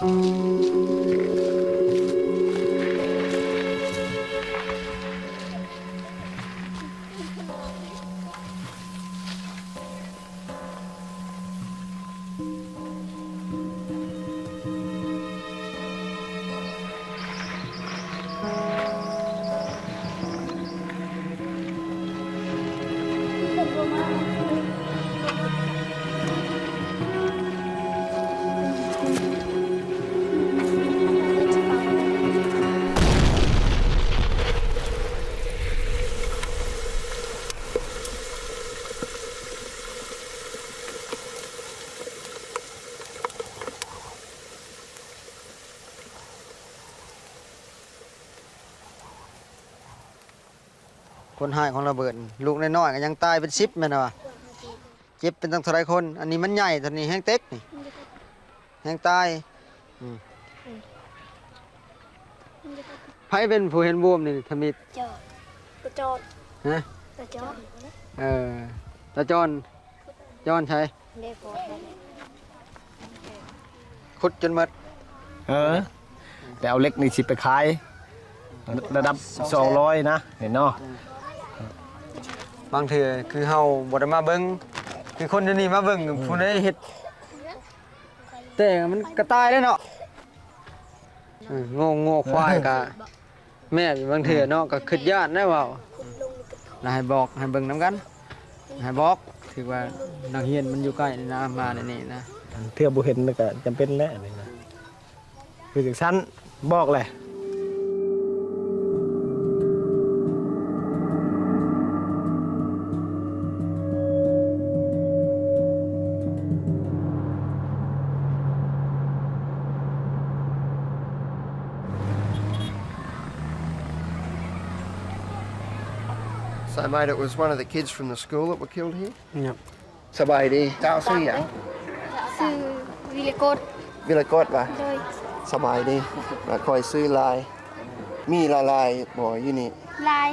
คนหายของระเบิดลูกน้อยๆก็ยังตายเป็น10แม่นว่ะเจ็บเป็นตั้งเท่าไรคนอันนี้มันใหญ่ตอนนี้แห้งเต็กนี่แห้งตายไผเป็นผู้เห็นบวมนี่ทมิดตะจอนฮะตะจอนตาจอนใช่ขุดจนหมดแต่เอาเล็กนี่สิไปขายระดับ200นะเห็นเนาะบางเทื่อคือเฮาบ่ได้มาเบิ่งคือคนอยู่นี่มาเบิ่งผู้ใดเฮ็ดแต่มันก็ตายแล้วเนาะโง่ควายก็แม่บางเทื่อเนาะก็คิดญาติได้เว้าแล้วให้บอกให้เบิ่งนำกันให้บอกถือว่านักเรียนมันอยู่ใกล้นี่นะมานี่นะเทื่อบ่เห็นมันก็จำเป็นแล้วนี่นะคือจังซั่นบอกแหละSo, mate, it was one of the kids from the school that were killed here? Yep. สบายดีเจ้าชื่ออย่าง ซื้อวิลโกด วิลกดป่ะ โดย สบายดีมาคอยซื้อลายมีลายบ่อยู่นี่ ลาย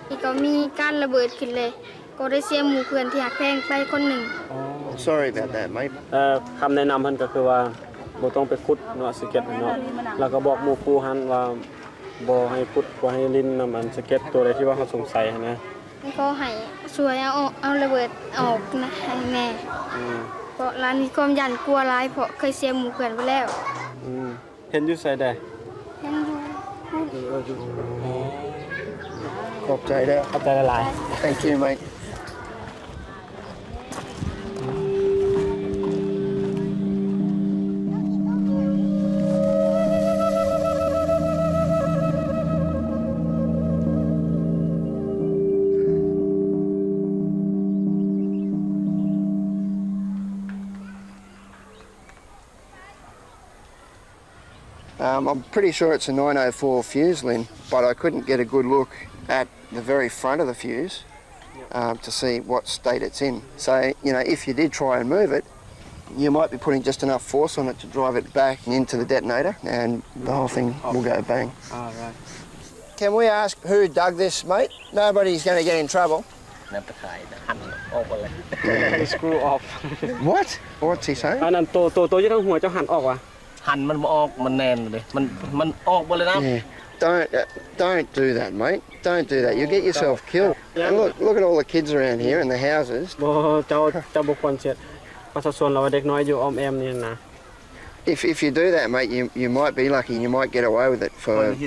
นี่ก็มีการระเบิดขึ้นเลยก็ได้เสียหมู่เพื่อนที่หักแพงไปคนหนึ่ง Sorry about that, mate. คำแนะนำเพิ่นก็คือว่าบ่ต้องไปขุดเนาะสเก็ตเนาะแล้วก็บอกหมู่ครูหันว่าบ่ให้ขุดบ่ให้ลิ้นนำอันสเก็ตตัวใดที่ว่าเขาสงสัยนะแล้วก็ให้ช่วยเอาระเบิดออกนะให้แน่เพราะร้านนี้ความยันกลัวร้ายเพราะเคยเสียหมู่เพื่อนไปแล้วเห็นอยู่ไสได้เห็นอยู่ ขอบใจเด้อ ขอบใจหลาย Thank you, mate. I'm pretty sure it's a 904 fuse, Lynn, but I couldn't get a good look at the very front of the fuse to see what state it's in. So, you know, if you did try and move it, you might be putting just enough force on it to drive it back into the detonator and the whole thing will go bang. Oh, right. Can we ask who dug this, mate? Nobody's going to get in trouble. screw off What? What's he saying? อันนั้นตัวอยู่ทางหัวเจ้าหันออกว่ะหันมันบ่ออกมันแน่นเลยมันออกหมดเลยนะ Don't do that, mate. Don't do that. You'll get yourself killed. And look at all the kids around here and the houses. บ่เจ้าบ่ควรเสียประชาชนเราเด็กน้อยอยู่อ้อมแอมนี่นะ If you do that, mate, you might be lucky. You might get away with it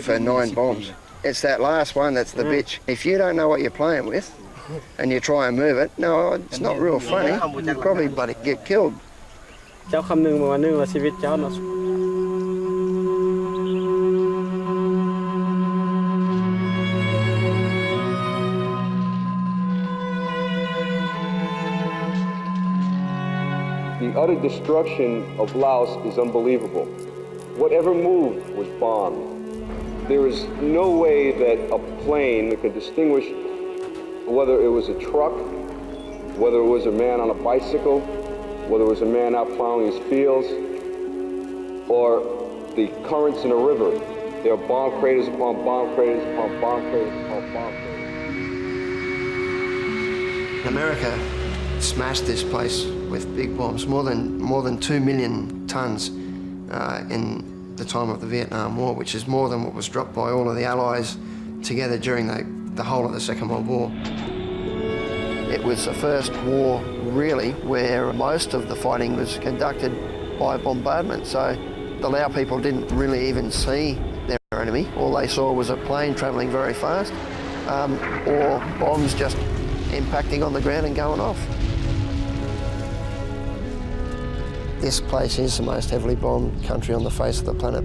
for 9 bombs. It's that last one that's the bitch. If you don't know what you're playing with and you try and move it, no, it's not real funny. You'll probably bloody get killed. เจ้าคำนึงมานึงว่าชีวิตเจ้าเนาะ The utter destruction of Laos is unbelievable. Whatever moved was bombed. There is no way that a plane could distinguish whether it was a truck, whether it was a man on a bicycle, whether it was a man out plowing his fields, or the currents in a river. There are bomb craters upon bomb craters upon bomb craters upon bomb craters. America smashed this place with big bombs, more than 2 million tons in the time of the Vietnam War, which is more than what was dropped by all of the Allies together during the whole of the Second World War. It was the first war, really, where most of the fighting was conducted by bombardment. So the Lao people didn't really even see their enemy. All they saw was a plane travelling very fast, or bombs just impacting on the ground and going off. This place is the most heavily bombed country on the face of the planet.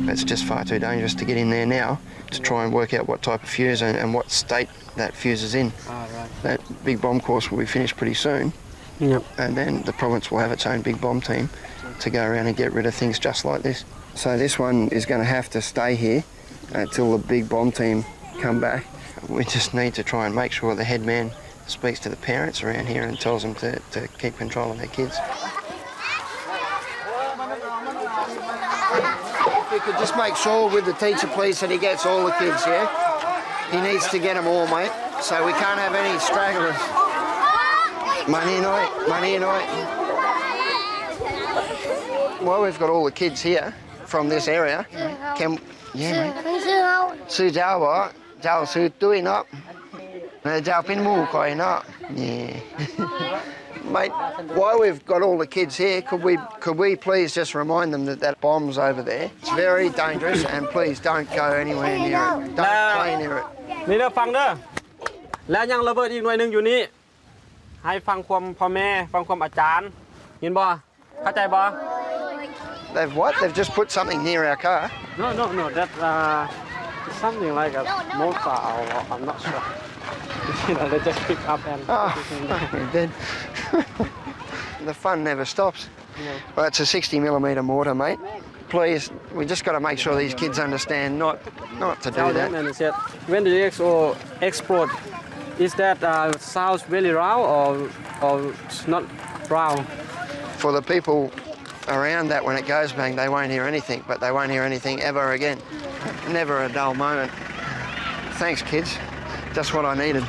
It's just far too dangerous to get in there now to try and work out what type of fuse and what state that fuse is in. Right. That big bomb course will be finished pretty soon. Yep. And then the province will have its own big bomb team to go around and get rid of things just like this. So this one is going to have to stay here until the big bomb team come back. We just need to try and make sure the head man speaks to the parents around here and tells them to keep control of their kids. If you could just make sure with the teacher, please, that he gets all the kids, yeah? He needs to get them all, mate, so we can't have any stragglers. Money night. Well, we've got all the kids here from this area. Can... Yeah, mate. Sư cháu bỏ, cháu sư túi nó. Cháu pin mù coi nó. Yeah. Mate, while we've got all the kids here, could we please just remind them that bomb's over there? It's very dangerous, and please don't go anywhere near it. Don't play near it. นี่เด้อฟังเด้อและยังระเบิดอีกหน่วยหนึงอยู่นี่ให้ฟังความพ่อแม่ฟังความอาจารย์เห็นบ่เข้าใจบ่ They've what? They've just put something near our car. No that something like a mortar or I'm not sure. They just pick up and Then the fun never stops. Well, it's a 60mm mortar, mate. Please, we just got to make sure these kids understand not to do that. And said, when the XO explode, is that sounds really loud or it's not loud? For the people around that, when it goes bang, they won't hear anything, but they won't hear anything ever again. Never a dull moment. Thanks, kids. Just what I needed.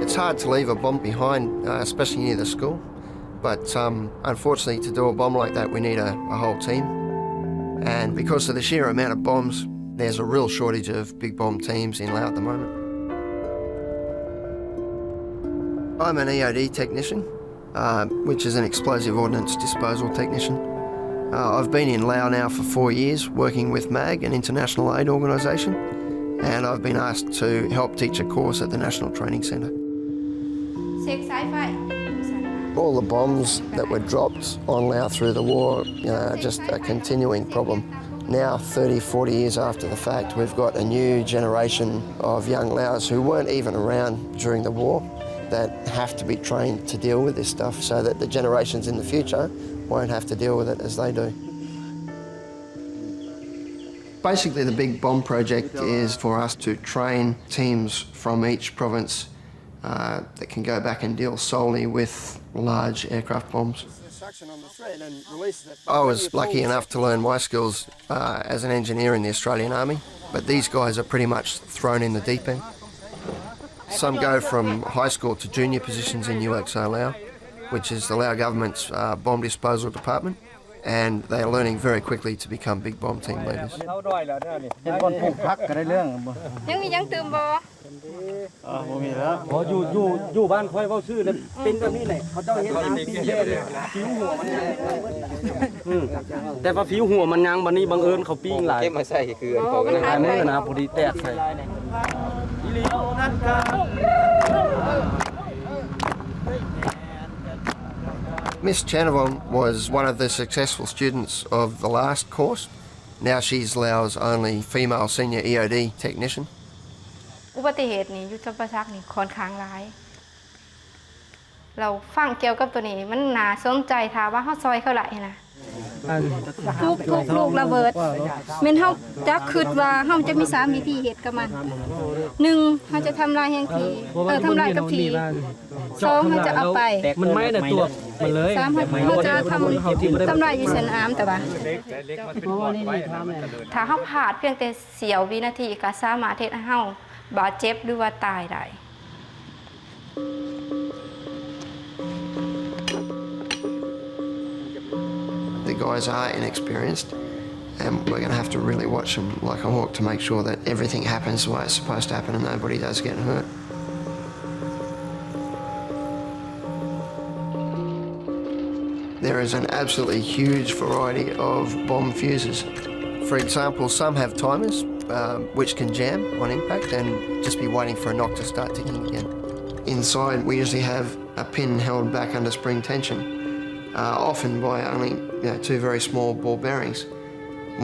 It's hard to leave a bomb behind, especially near the school. But unfortunately, to do a bomb like that, we need a whole team. And because of the sheer amount of bombs, there's a real shortage of big bomb teams in Laos at the moment. I'm an EOD technician, which is an explosive ordnance disposal technician. I've been in Laos now for 4 years, working with MAG, an international aid organisation, and I've been asked to help teach a course at the National Training Centre. All the bombs that were dropped on Laos through the war are just a continuing problem. Now, 30, 40 years after the fact, we've got a new generation of young Laos who weren't even around during the war that have to be trained to deal with this stuff so that the generations in the future won't have to deal with it as they do. Basically, the Big Bomb Project is for us to train teams from each province that can go back and deal solely with large aircraft bombs. I was lucky enough to learn my skills as an engineer in the Australian Army, but these guys are pretty much thrown in the deep end. Some go from high school to junior positions in UXO Laos, which is the Lao government's bomb disposal department, and they are learning very quickly to become big bomb team leaders. Miss Chanavong was one of the successful students of the last course. Now she's Laos' only female senior EOD technician. อุบัติเหตุนี่ยุทธประชักนี่ค่อนข้างร้ายเราฟังเกี่ยวกับตัวนี้มันน่าสนใจถ้าว่าเฮาซอยเขาหลายนะ ทุกลูกระเบิดแม่นเฮาจะคิดว่าเฮาจะมี3วิธีเฮ็ดกับมัน1เฮาจะทำลายแห่งทีทำลายกับที2เฮาจะเอาไปมันไม่แต่ตัวมันเลย3เฮาจะทำลายอยู่เส้นอามแต่ว่าถ้าเฮาพลาดเพียงแต่เสี้ยววินาทีก็สามารถเฮ็ดให้เฮาบาดเจ็บหรือว่าตายได้ The guys are inexperienced, and we're going to have to really watch them like a hawk to make sure that everything happens the way it's supposed to happen and nobody does get hurt. There is an absolutely huge variety of bomb fuses. For example, some have timers which can jam on impact and just be waiting for a knock to start ticking again. Inside, we usually have a pin held back under spring tension, often by only 2 very small ball bearings.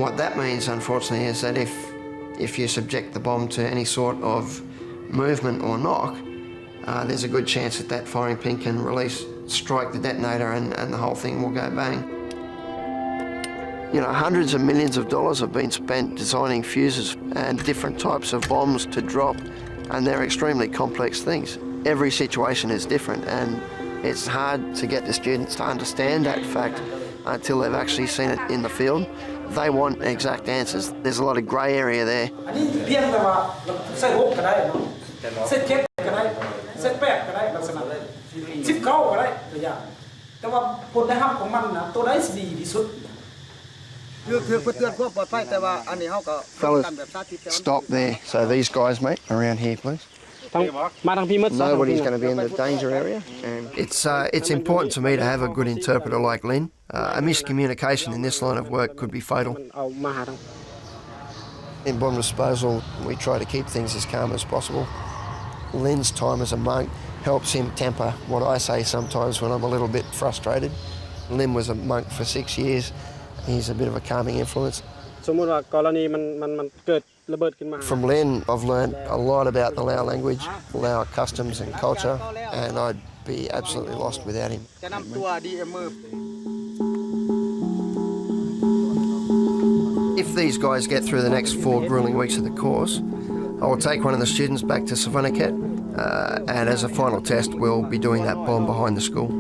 What that means, unfortunately, is that if you subject the bomb to any sort of movement or knock, there's a good chance that that firing pin can strike the detonator and the whole thing will go bang. Hundreds of millions of dollars have been spent designing fuses and different types of bombs to drop, and they're extremely complex things. Every situation is different, and it's hard to get the students to understand that fact until they've actually seen it in the field. They want exact answers. There's a lot of grey area there. Fellas, stop there. So these guys, mate, around here, please. Nobody's going to be in the danger area. And it's important to me to have a good interpreter like Lynn. A miscommunication in this line of work could be fatal. In bomb disposal, we try to keep things as calm as possible. Lynn's time as a monk helps him temper what I say sometimes when I'm a little bit frustrated. Lynn was a monk for 6 years. He's a bit of a calming influence. From Lynn, I've learned a lot about the Lao language, Lao customs and culture, and I'd be absolutely lost without him. If these guys get through the next 4 grueling weeks of the course, I will take one of the students back to Savannakhet, and as a final test, we'll be doing that bomb behind the school.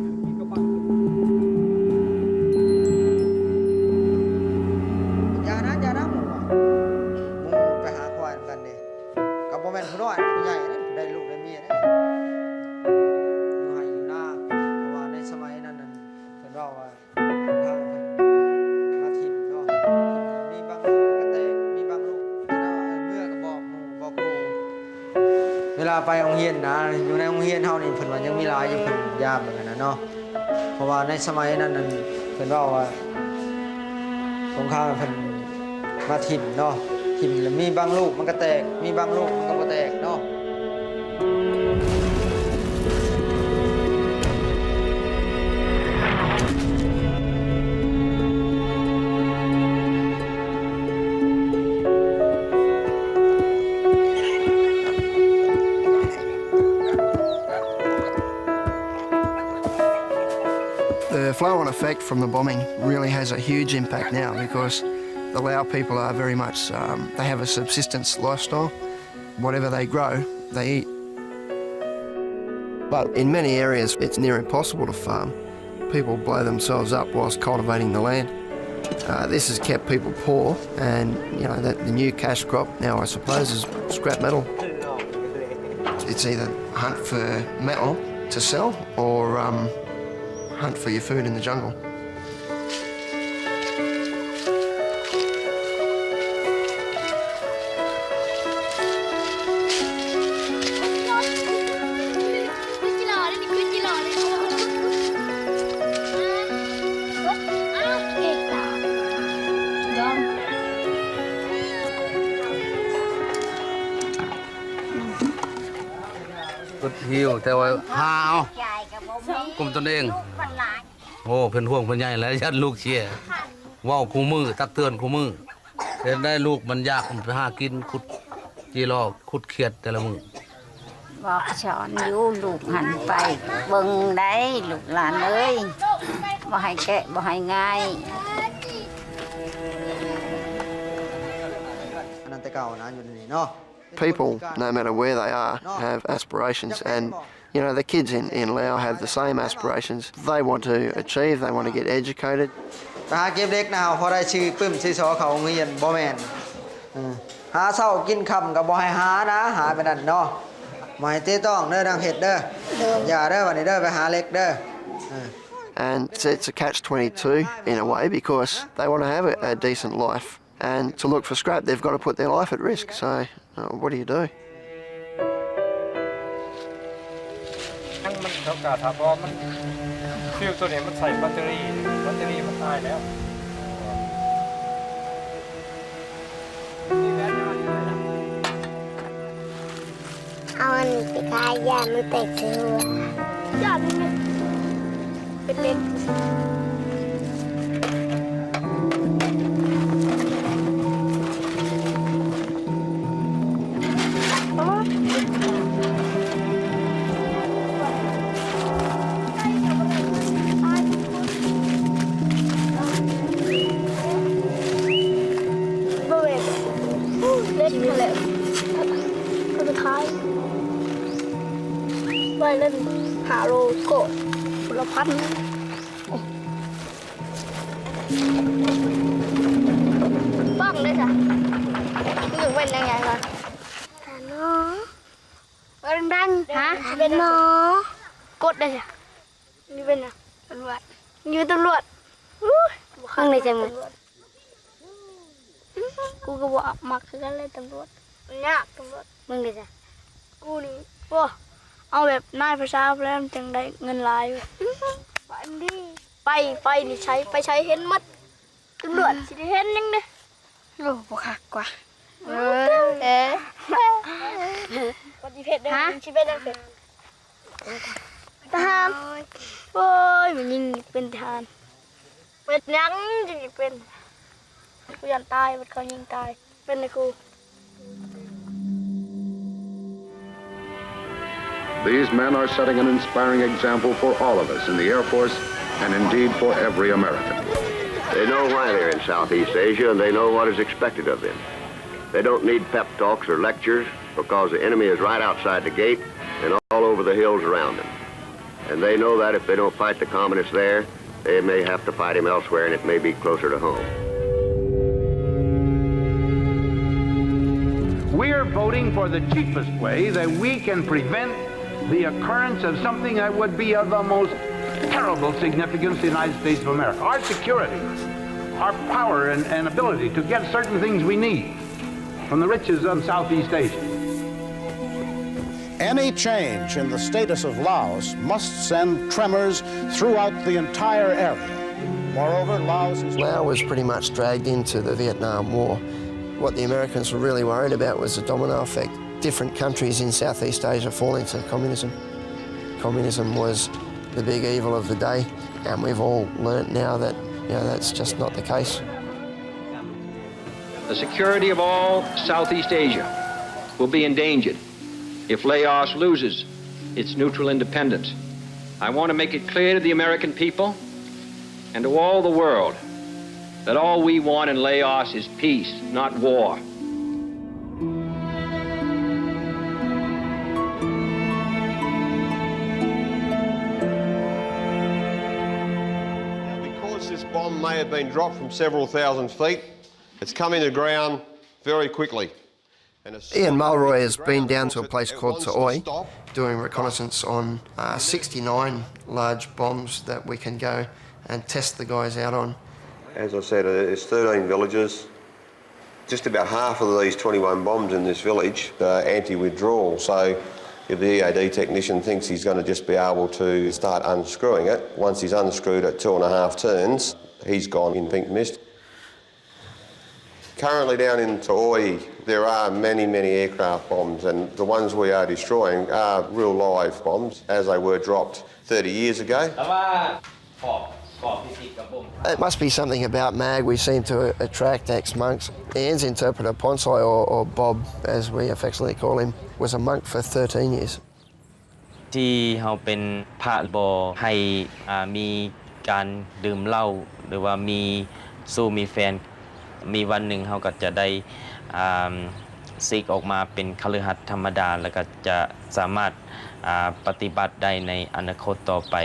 Là ไปโรงเรียนนะอยู่ในโรงเรียนเฮานี่เพิ่นว่ายังมีหลายอยู่เพิ่นยามเหมือนกันนะเนาะเพราะว่าในสมัยนั้นเพิ่นว่าสงครามเพิ่นมาถิ่มเนาะถิ่มแล้วมีบางลูกมันก็แตกมีบางลูกมันก็บ่แตกเนาะ The flow-on effect from the bombing really has a huge impact now because the Lao people are very much, they have a subsistence lifestyle. Whatever they grow, they eat. But in many areas, it's near impossible to farm. People blow themselves up whilst cultivating the land. This has kept people poor, and the new cash crop now, I suppose, is scrap metal. It's either hunt for metal to sell or hunt for your food in the jungle. Hiu theo hao cùng tụi em ô phần huồng phần nhảy lấy dânลูก เชี่ย ว้าวคู่มือตักเตือนคู่มือได้ลูกมันยากมันไปหากินขุดจีรอขุดเขียดแต่ละมือ บอกสอนอยู่ลูกหันไปเบิ่งได้ลูกหลานเอ้ยบ่ให้แกะบ่ให้ง่าย เก่านะอยู่ในนี้เนาะ People, no matter where they are, have aspirations, and you know the kids in Laos have the same aspirations. They want to achieve, they want to get educated. ไปหาเก็บเล็กนะพอได้ชื่อปึ้มชื่อซอเขาโรงเรียนบ่แม่นหาเช้ากินค่ำก็บ่ให้หานะหาไปนั่นเนาะบ่ให้เตะต้องเด้อดังเฮ็ดเด้ออย่าเด้อวันนี้เด้อไปหาเล็กเด้อ And it's a catch-22 in a way because they want to have a decent life, and to look for scrap they've got to put their life at risk. So what do you do? มันเขากาถาพอมันฟิวตัวนี้มันใส่แบตเตอรี่มันตายแล้วเอาอันไปขายยามันแตกเถื่อยามันเป็นเล็กไปเล่นหาโลโก้คนละพันบ้องเลยจ้ะหนึ่งเป็นยังไงล่ะเนาะดังฮะเป็นเนาะกดได้จ้ะนี่เป็นอะตำรวจนี่เป็นตำรวจข้างในใจมึงกูก็บอกมักคือกันเลยตำรวจเนี่ยตำรวจมึงเลยจ้ะกูนี่ว้าเอาแบบนายภาษาแล้วจังได้เงินลายไปดิไปนี่ใช้ไปใช้เห็นมัดตำรวจสิได้เห็นยังเด้โอ้บ่คักกว่าปฏิเพชรเด้อสิเป็นจังซี่ทหารโอ้ยมันยิงเป็นทหารเป็นยังจังสิเป็นกูยันตายมันเขายิงตายเป็นไอ้กู These men are setting an inspiring example for all of us in the Air Force and indeed for every American. They know why they're in Southeast Asia and they know what is expected of them. They don't need pep talks or lectures because the enemy is right outside the gate and all over the hills around them. And they know that if they don't fight the communists there, they may have to fight him elsewhere and it may be closer to home. We're voting for the cheapest way that we can prevent the occurrence of something that would be of the most terrible significance to the United States of America. Our security, our power and ability to get certain things we need from the riches of Southeast Asia. Any change in the status of Laos must send tremors throughout the entire area. Moreover, Laos was pretty much dragged into the Vietnam War. What the Americans were really worried about was the domino effect. Different countries in Southeast Asia fall into communism. Communism was the big evil of the day, and we've all learnt now that that's just not the case. The security of all Southeast Asia will be endangered if Laos loses its neutral independence. I want to make it clear to the American people and to all the world that all we want in Laos is peace, not war. Because this bomb may have been dropped from several thousand feet, it's come into ground very quickly. Ian Mulroy has been down to a place called Taoi doing reconnaissance on 69 large bombs that we can go and test the guys out on. As I said, it's 13 villages. Just about half of these 21 bombs in this village are anti-withdrawal, so if the EAD technician thinks he's going to just be able to start unscrewing it, once he's unscrewed at 2.5 turns, he's gone in pink mist. Currently down in Taoi, there are many, many aircraft bombs, and the ones we are destroying are real live bombs, as they were dropped 30 years ago. It must be something about MAG. We seem to attract ex-monks. Ian's interpreter, Ponsai, or Bob, as we affectionately call him, was a monk for 13 years. ที่เราเป็นพระบ่ให้มีการดื่มเหล้าหรือว่ามีสู้มีแฟนมีวันหนึ่งเราก็จะได้ ซีกออกมาเป็นคฤหัสถ์ธรรมดาแล้วก็จะสามารถปฏิบัติได้ในอนาคตต่อไป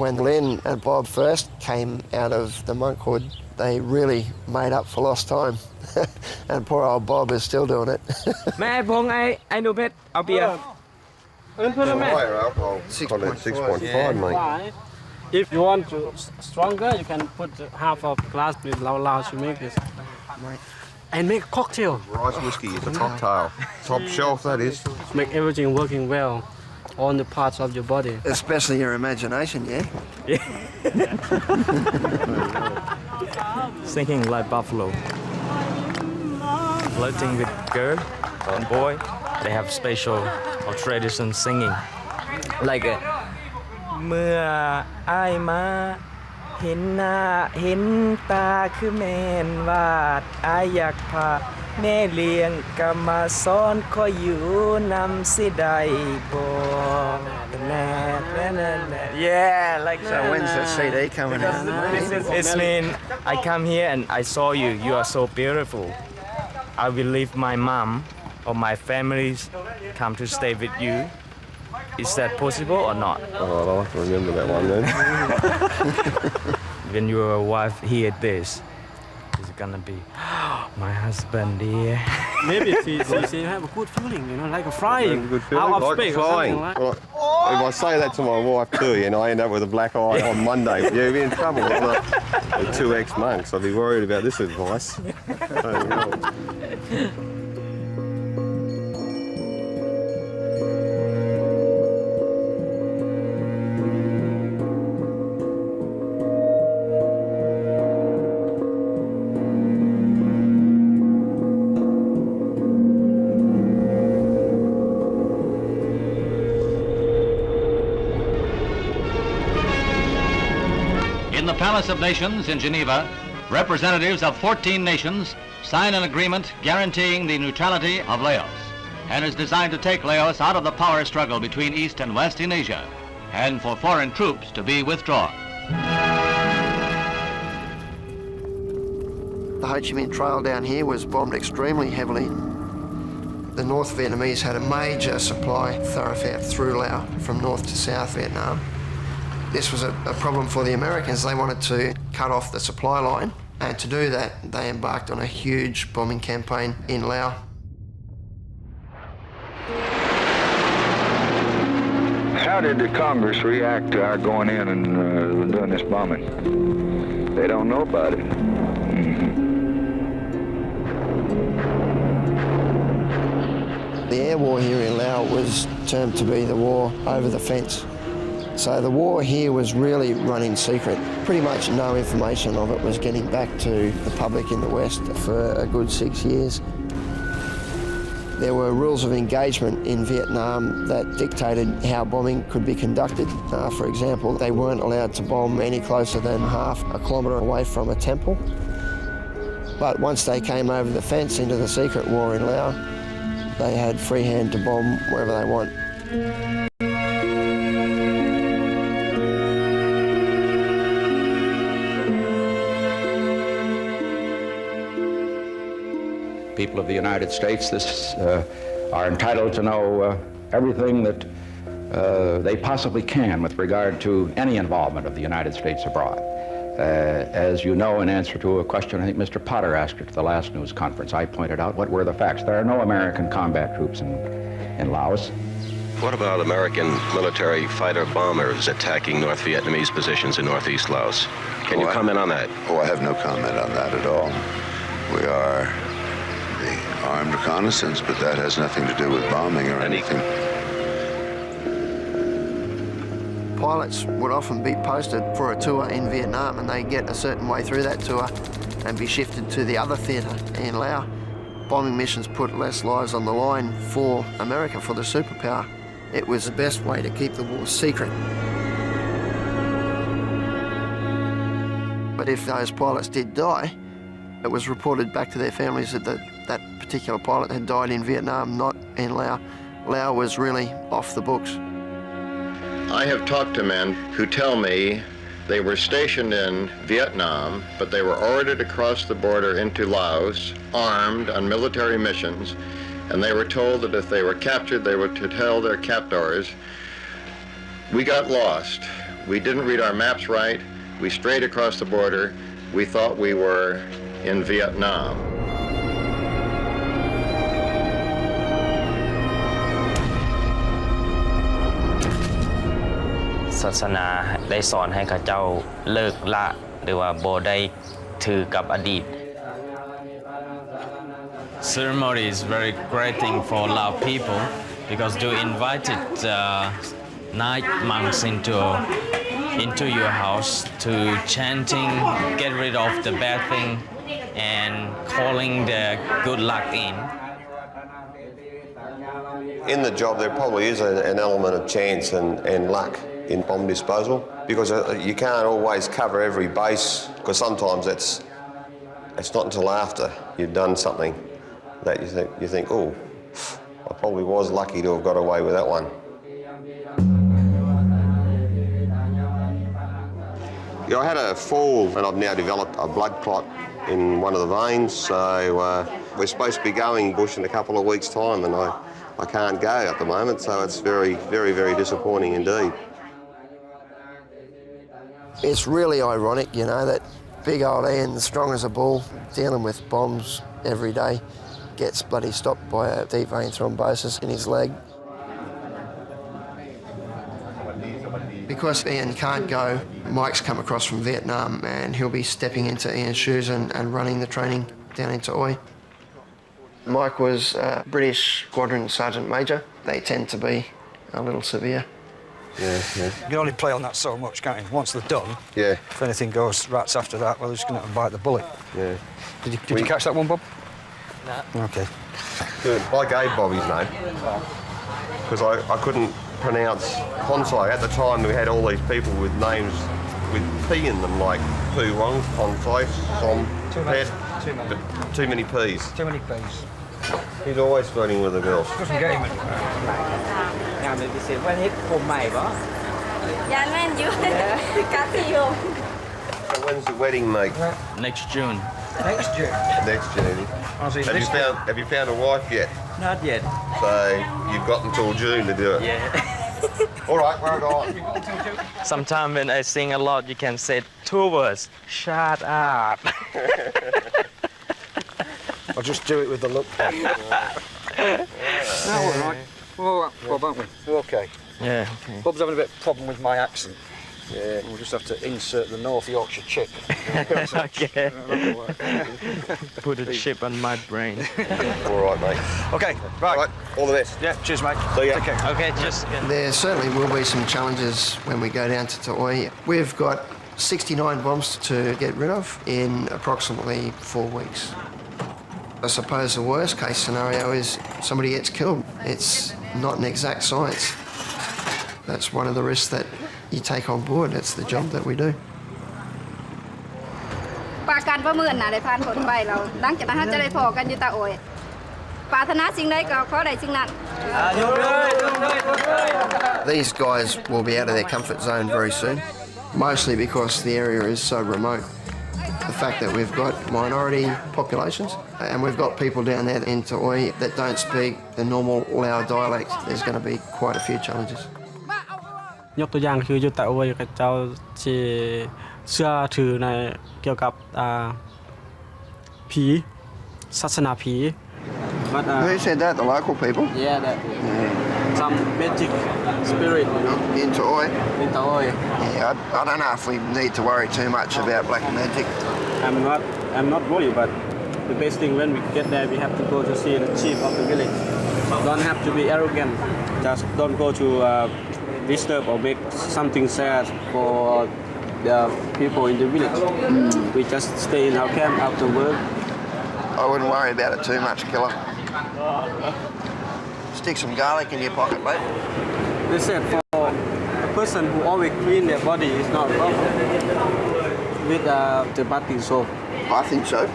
When Len and Bob first came out of the monkhood, they really made up for lost time. And poor old Bob is still doing it. แม่พงไอ้หนูเพชรเอาเบียร์ Higher alcohol content 6.5, mate. If you want to stronger, you can put half of glass with lao to make this. And make cocktail. Rice whiskey is a cocktail. Top shelf, that is. Make everything working well on the parts of your body. Especially your imagination, yeah? Singing like buffalo. Flirting with girl and boy, they have special or tradition singing. Like เมื่ออายมาเห็นหน้าเห็นตาคือแม่นวาดอายอยากพาแม่เลี้ยงก็มาสอนคอยอยู่นำสิได้บ่Yeah, like So when's the CD coming out? It's mean I come here and I saw you. You are so beautiful. I will leave my mom or my families come to stay with you. Is that possible or not? Oh, I'll have to remember that one then. When your wife hear this, it's gonna be my husband, dear. Maybe she have a good feeling, like a flying. Good feeling, out of like space flying. Or something like. Well, if I say that to my wife too, I end up with a black eye on Monday, you'll be in trouble. With 2 ex-monks, I'd be worried about this advice. In the Palace of Nations in Geneva, representatives of 14 nations sign an agreement guaranteeing the neutrality of Laos, and is designed to take Laos out of the power struggle between East and West in Asia, and for foreign troops to be withdrawn. The Ho Chi Minh Trail down here was bombed extremely heavily. The North Vietnamese had a major supply thoroughfare through Laos from North to South Vietnam. This was a problem for the Americans. They wanted to cut off the supply line, and to do that, they embarked on a huge bombing campaign in Laos. How did the Congress react to our going in and doing this bombing? They don't know about it. The air war here in Laos was termed to be the war over the fence. So the war here was really run in secret. Pretty much no information of it was getting back to the public in the West for a good 6 years. There were rules of engagement in Vietnam that dictated how bombing could be conducted. For example, they weren't allowed to bomb any closer than half a kilometre away from a temple. But once they came over the fence into the secret war in Laos, they had free hand to bomb wherever they want. People of the United States are entitled to know everything that they possibly can with regard to any involvement of the United States abroad. As you know, in answer to a question I think Mr. Potter asked at the last news conference, I pointed out what were the facts. There are no American combat troops in Laos. What about American military fighter bombers attacking North Vietnamese positions in northeast Laos? Can you comment on that? Oh, I have no comment on that at all. We are the armed reconnaissance, but that has nothing to do with bombing or anything. Pilots would often be posted for a tour in Vietnam, and they get a certain way through that tour and be shifted to the other theatre in Laos. Bombing missions put less lives on the line for America, for the superpower. It was the best way to keep the war secret. But if those pilots did die, it was reported back to their families that that particular pilot had died in Vietnam, not in Laos. Laos was really off the books. I have talked to men who tell me They were stationed in Vietnam, but they were ordered across the border into Laos, armed on military missions, and they were told that if they were captured, they were to tell their captors. We got lost. We didn't read our maps right. We strayed across the border. We thought we were in Vietnam. ศาสนาได้สอนให้ข้าเจ้าเลิกละหรือว่าบ่ได้ถือกับอดีต Ceremony is very great thing for Lao people because you invited night monks into your house to chanting, get rid of the bad thing, and calling the good luck in. In the job, there probably is an element of chance and luck in bomb disposal because you can't always cover every base because sometimes it's not until after you've done something that you think, oh, I probably was lucky to have got away with that one. Yeah, I had a fall and I've now developed a blood clot in one of the veins, so we're supposed to be going bush in a couple of weeks' time and I can't go at the moment, so it's very, very, very disappointing indeed. It's really ironic, you know, that big old Ian, strong as a bull, dealing with bombs every day, gets bloody stopped by a deep vein thrombosis in his leg. Because Ian can't go, Mike's come across from Vietnam and he'll be stepping into Ian's shoes and running the training down into Oi. Mike was a British Squadron Sergeant Major. They tend to be a little severe. Yeah. You can only play on that so much, can't you? Once they're done, if anything goes rats after that, well, they're just going to bite the bullet. Yeah. Did you catch that one, Bob? No. Okay. Good. I gave Bob his name because I couldn't pronounce Consai. At the time, we had all these people with names with P in them, like Poo Wong, Consai, Som, Pet. Too many P's. Too many P's. He's always flirting with the girls. Doesn't get him. Nào mình sẽ quen hết hôm mày đó. Dạ men you. Cá thì không. So when's the wedding, mate? Next June. Next June? Next June. Have you found a wife yet? Not yet. So you've got until June to do it? Yeah. All right, well done. Sometimes when I sing a lot, you can say 2 words. Shut up. I'll just do it with the look. No, all right. Bob, aren't we? We're okay. Yeah, okay. Bob's having a bit of problem with my accent. Yeah. We'll just have to insert the North Yorkshire chip. Okay. Put a chip on my brain. All right, mate. Okay, right. All the best. Yeah, cheers, mate. See ya. Take care. Okay, just... There certainly will be some challenges when we go down to Toi. We've got 69 bombs to get rid of in approximately 4 weeks. I suppose the worst case scenario is somebody gets killed. It's not an exact science. That's one of the risks that you take on board. It's the job that we do. ปาการประเมินน่ะได้ผ่านผลไปเราหลังจากนั้นจะได้พอกันอยู่ตาโอยปรารถนาสิ่งใดก็ขอได้สิ่งนั้น These guys will be out of their comfort zone very soon, mostly because the area is so remote. The fact that we've got minority populations and we've got people down there in Toi that don't speak the normal Lao dialect, there's going to be quite a few challenges. ยกตัวอย่างคืออยู่แต่โอยกับเจ้าที่เชื่อถือในเกี่ยวกับผีศาสนาผี Who said that? The local people? Yeah, that some magic spirit in Toi. In Toi. Yeah, I don't know if we need to worry too much about black magic. I'm not worried, but the best thing when we get there, we have to go to see the chief of the village. Don't have to be arrogant. Just don't go to disturb or make something sad for the people in the village. We just stay in our camp after work. I wouldn't worry about it too much, Killer. Stick some garlic in your pocket, mate. They said for a person who always clean their body is not a problem with the bathing soap. Bathing soap?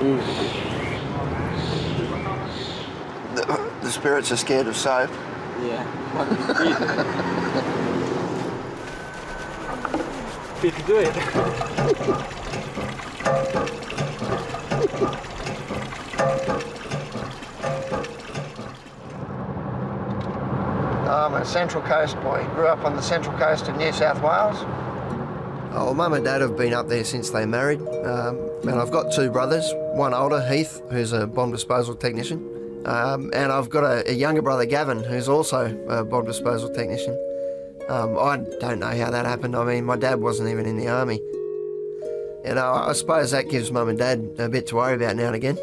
The spirits are scared of soap. Yeah. ปิดด้วย I'm a Central Coast boy. Grew up on the Central Coast of New South Wales. Oh, Mum and Dad have been up there since they married. And I've got two brothers, one older, Heath, who's a bomb disposal technician. And I've got a younger brother, Gavin, who's also a bomb disposal technician. I don't know how that happened. I mean, my dad wasn't even in the army. You know, I suppose that gives Mum and Dad a bit to worry about now and again.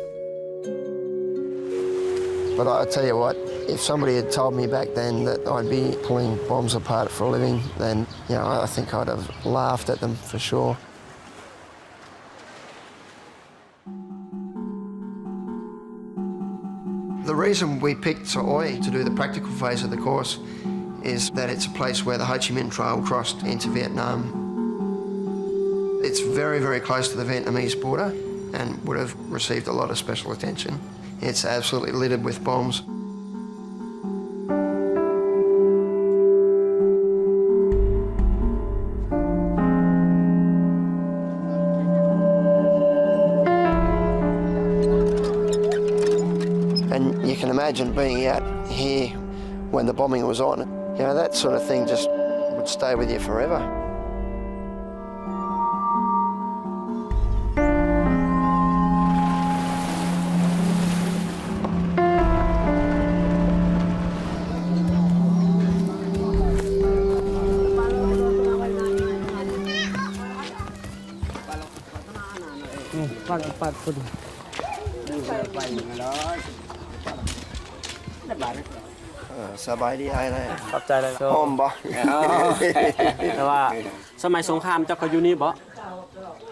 But I tell you what, if somebody had told me back then that I'd be pulling bombs apart for a living, then, you know, I think I'd have laughed at them for sure. The reason we picked Soi to do the practical phase of the course is that it's a place where the Ho Chi Minh Trail crossed into Vietnam. It's very, very close to the Vietnamese border and would have received a lot of special attention. It's absolutely littered with bombs. And you can imagine being out here when the bombing was on. You know, that sort of thing just would stay with you forever. Sa bài đi ai này ขอบใจเลย หอมบ่ แต่ว่าสมัยสงครามเจ้าก็อยู่นี่บ่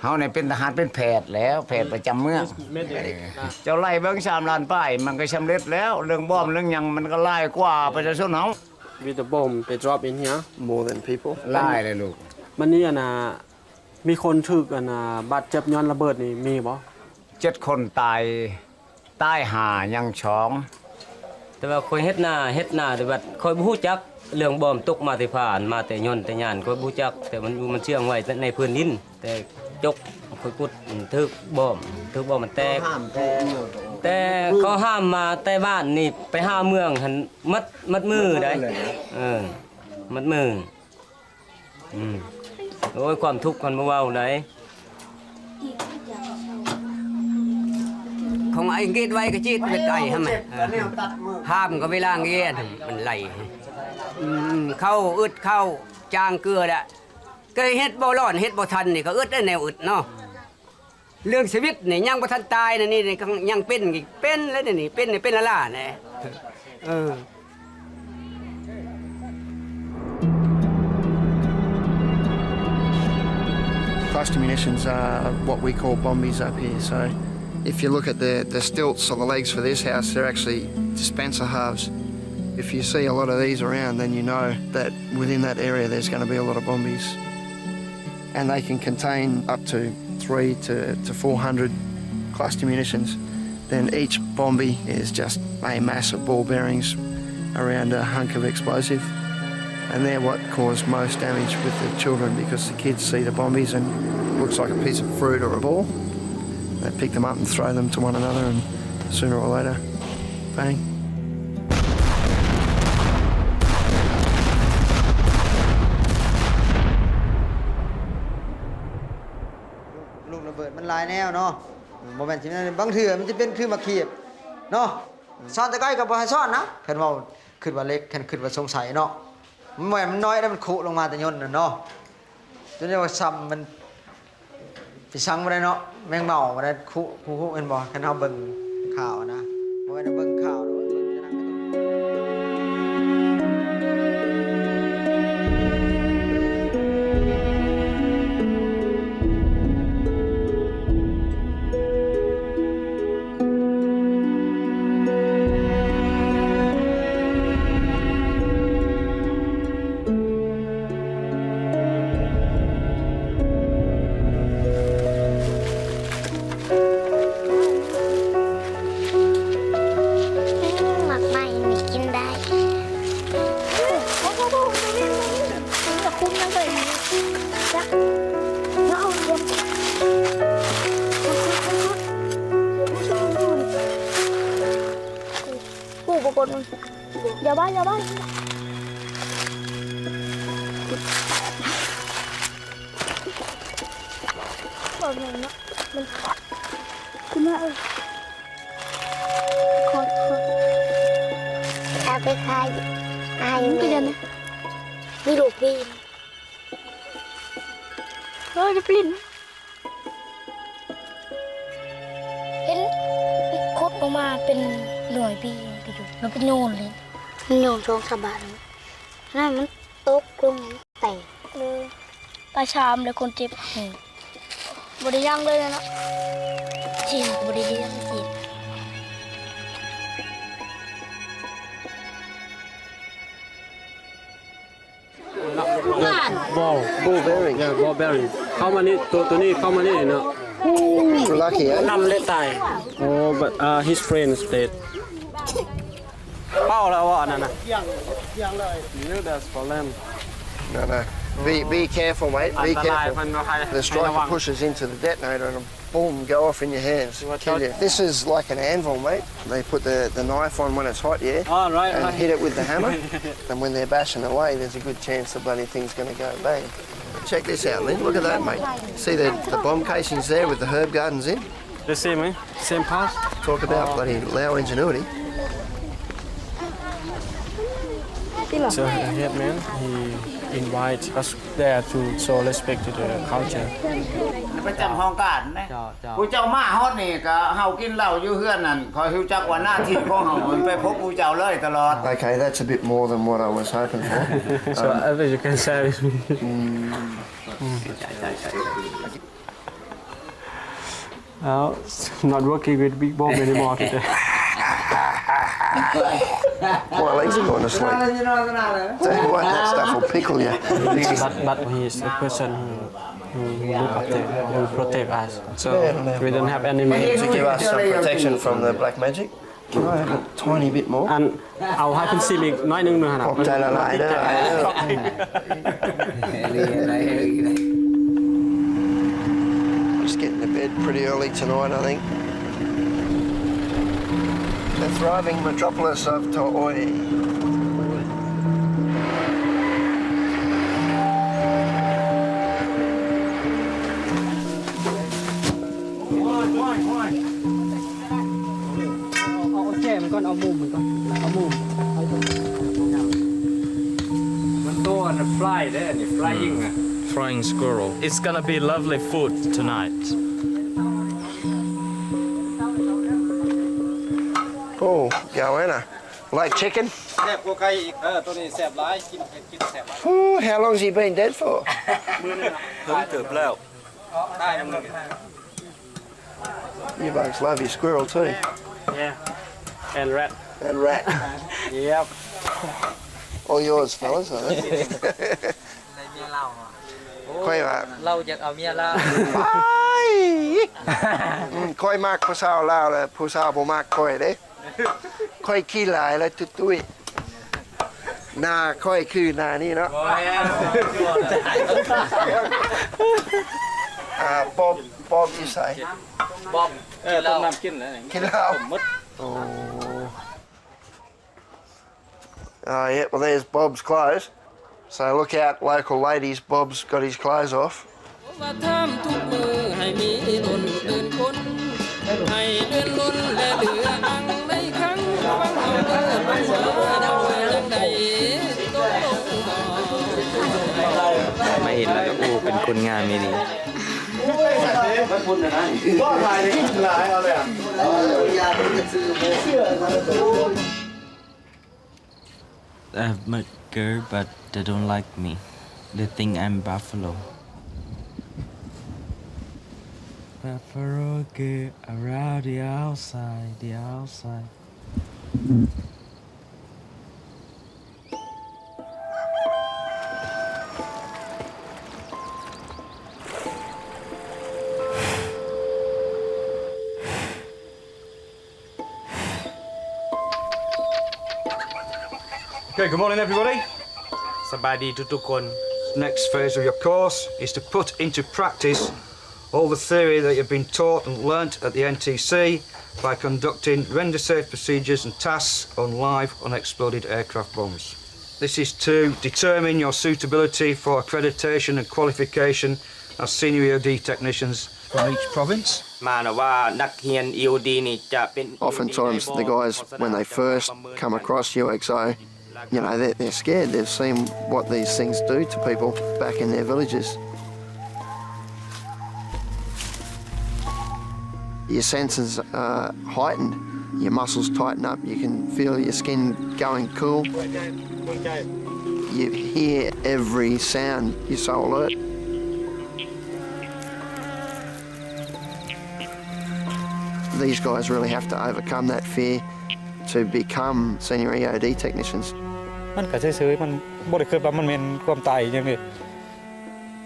เฮาเนี่ยเป็นทหารเป็นแพทย์แล้วแพทย์ประจำเมืองเจ้าไล่เบิ่ง3 ล้านป้ายมันก็สำเร็จแล้วเรื่องบอมเรื่องหยังมันก็ไล่กว่าประชาชนเฮา With the bomb they drop in here more than people ไล่เลยลูก มันนี่น่ะมีคนถูกบาดเจ็บย้อนระเบิดนี่มีบ่ 7 คนตาย5ยัง2แต่ว่าคอยเฮ็ดหน้าแต่ว่าคอยบ่ฮู้จักเรื่องบอมตกมาแต่ผ่านมาแต่ย่นแต่ย่านคอยบ่ฮู้จักแต่มันเชื่องไว้ในพื้นดินแต่จกคอยกุดถึกบอมมันแตกแต่เขาห้ามมาแต่บ้านนี่ไปห้าเมืองหั่นมัดมือได้มัดมือโอ้ยความทุกข์มันบ่เว้าได้ของไอ้เกตไว้ก็จีดไปไกลฮะแม่ห้ามก็เวลาเงี้ยมันไหลเข้าอึดเข้าจางเกลือแหละก็เฮ็ดบ่ร้อนเฮ็ดบ่ทันนี่ก็อึดได้แนวอึดเนาะเรื่องชีวิตนี่ยังบ่ทันตายนี่ยังเป็นแล้วนี่เป็นละล่ะนี่Cluster munitions are what we call bombies up here. So if you look at the stilts on the legs for this house, they're actually dispenser halves. If you see a lot of these around, then you know that within that area there's going to be a lot of bombies. And they can contain up to 300 to 400 cluster munitions. Then each bombie is just a mass of ball bearings around a hunk of explosive. And they're what cause most damage with the children because the kids see the bombies and it looks like a piece of fruit or a ball. They pick them up and throw them to one another and sooner or later, bang. ลูกระเบิดมันหลายแนวเนาะบ่แม่นสิแม่นบางเทื่อมันจะเป็นคือมาเขียบเนาะซ่อนตะไคร้ก็บ่ให้ซ่อนนะคันว่าคิดว่าเล็กคันคิดว่าสงสัยเนาะมันน้อยแล้วมันคุลงมาแต่ยนต์น่ะเนาะจนว่าซ้ำมันไปสั่งบ่ได้เนาะแมงเม่าบ่ได้คุเห็นบ่คันเฮาเบิ่งข่าวนะบ่แม่นเบิ่งข่าวเนาะ คนอย่าบ้าแบบนั้นนะมันขึ้นมาขอเอาไปขายนี่กันนะนี่ลูกพี่จะปลิ้นเห็นโคตรออกมาเป็นหน่วยพี่ไปอยู่แล้วเป็นโยนเลยโยนช่องสะบัดนั่นมันตกลงแตกเลยตาชามเลยคนเจ็บบริยังเลยนะจีนบริยังจีนball bearing ball bearing เข้ามานี่ตัวนี้เข้ามานี่เนาะ lucky นำเลยตาย oh but his friends dead เป้าแล้ววะนั่นน่ะยังเลย you that's for them no be careful mate be careful the striker pushes into the detonator and boom go off in your hands kill you this is like an anvil mate they put the knife on when it's hot and hit it with the hammer and when they're bashing away there's a good chance the bloody thing's going to go bang. Check this out, Lynn. Look at that, mate. See the bomb casings there with the herb gardens in? The same, eh? Same pass? Talk about bloody Lao ingenuity. So the head man, he invites us there to show respect to the culture. ประจำห้องการนะผู้เจ้ามาฮอดนี่ก็เฮากินเหล้าอยู่เฮือนนั่นคอยฮู้จักว่าหน้าที่ของเฮาไปพบผู้เจ้าเลยตลอด Okay, that's a bit more than what I was hoping for. So as you can say, not working with Big Bob anymore today. My legs are going to sleep. Tell you what, that stuff will pickle you. But he is the person who look after, who protect us. So we don't have any money to give us some protection from the black magic. Can I have a tiny bit more? เอาให้คุณซิมอีกน้อยนึงนะครับ ขอบใจละลายเด้อ Just getting to bed pretty early tonight, I think. The thriving metropolis of To'oi. Flying squirrel. It's gonna be lovely food tonight. Oh, Goanna. Like chicken? Ooh, how long's he been dead for? You bugs love your squirrel too. Yeah. And rat. And rat. Yep. All yours, fellas, I think. ค่อยว่าเราอยากเอาเมียลาวค่อยมากผู้สาวลาวแล้วผู้สาวบ่มากค่อยเด้ค่อยขี้หลายแล้วตุ้ยหน้าค่อยคือหน้านี่เนาะป๊อบอยู่ไสป๊อบต้มน้ำกินแล้วกินแล้วyeah, well there's Bob's clothes. So look out, local ladies, Bob's got his clothes off. I've met girl, but they don't like me. They think I'm buffalo. Buffalo girl around the outside, the outside. Okay, good morning everybody. สบายดีทุกๆคน Next phase of your course is to put into practice all the theory that you've been taught and learnt at the NTC by conducting render-safe procedures and tasks on live unexploded aircraft bombs. This is to determine your suitability for accreditation and qualification as senior EOD technicians from each province. Oftentimes the guys, when they first come across UXO, you know, they're scared. They've seen what these things do to people back in their villages. Your senses are heightened, your muscles tighten up, you can feel your skin going cool. You hear every sound, you're so alert. These guys really have to overcome that fear to become senior EOD technicians. มันก็เฉยๆมันบ่ได้คิดว่ามันเป็นความตายอหยังนี่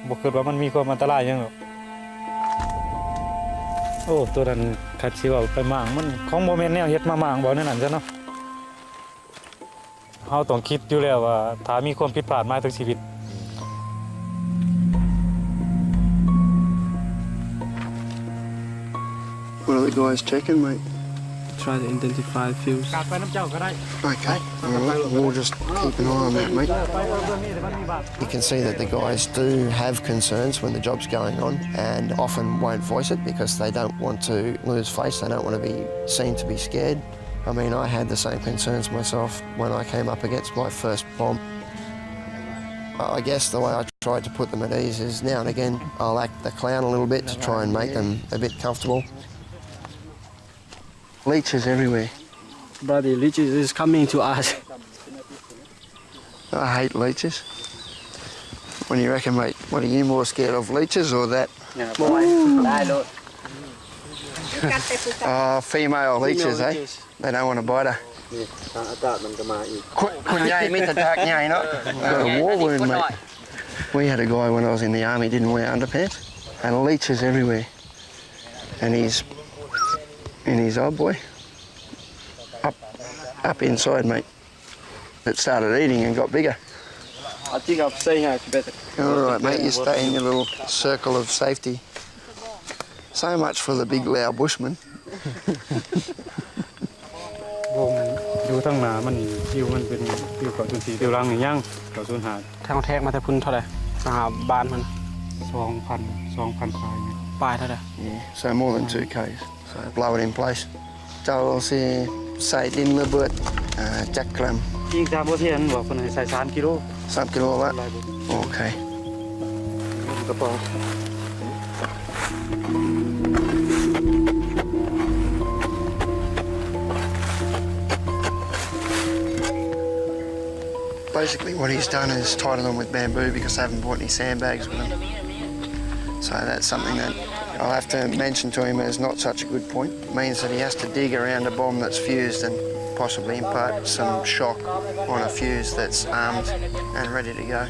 บ่คิดว่ามันมีความอันตรายอหยังหรอกโอ้ตัวนั้นคัดสิว่าไปมั่างมันของบ่แม่นแนวเฮ็ดมามั่างบ่นั่นนั่นซะเนาะเฮาต้องคิดอยู่แล้วว่าถ้ามีความผิดพลาดมาถึงชีวิต What are the guys checking, mate? Try to identify fuse. Okay, we'll just keep an eye on that, mate. You can see that the guys do have concerns when the job's going on and often won't voice it because they don't want to lose face, they don't want to be seen to be scared. I mean, I had the same concerns myself when I came up against my first bomb. I guess the way I tried to put them at ease is now and again I'll act the clown a little bit to try and make them a bit comfortable. Leeches everywhere. Brother, leeches is coming to us. I hate leeches. What do you reckon, mate? What are you more scared of, leeches or that? Female leeches, eh? They don't want to bite her. Got a war wound, mate. We had a guy when I was in the army, didn't wear underpants, and leeches everywhere. And he's in his old boy, up inside, mate. It started eating and got bigger. I think I've seen her better. All right, mate, you stay in your little circle of safety. So much for the big, loud bushman. อยู่ทางหน้ามันฟิวมันเป็นฟิวเก่าจุนสีฟิวรังนี่ยังเก่าจุนหาทางแทกมาแต่พุ่นเท่าไหร่มาหาบ้านมัน 2,000 ปลายเท่าไหร่ Yeah, so more than 2 k's. So blow it in place. Châu sẽ xài tin lơ bượt chắc làm. อีก3 เดือนบอกเพิ่นให้ใส่3 กิโล 3 kilo á. Okay. กระป๋อง Basically what he's done is tied them with bamboo because they haven't brought any sandbags with them. So that's something that I'll have to mention to him as not such a good point. It means that he has to dig around a bomb that's fused and possibly impart some shock on a fuse that's armed and ready to go.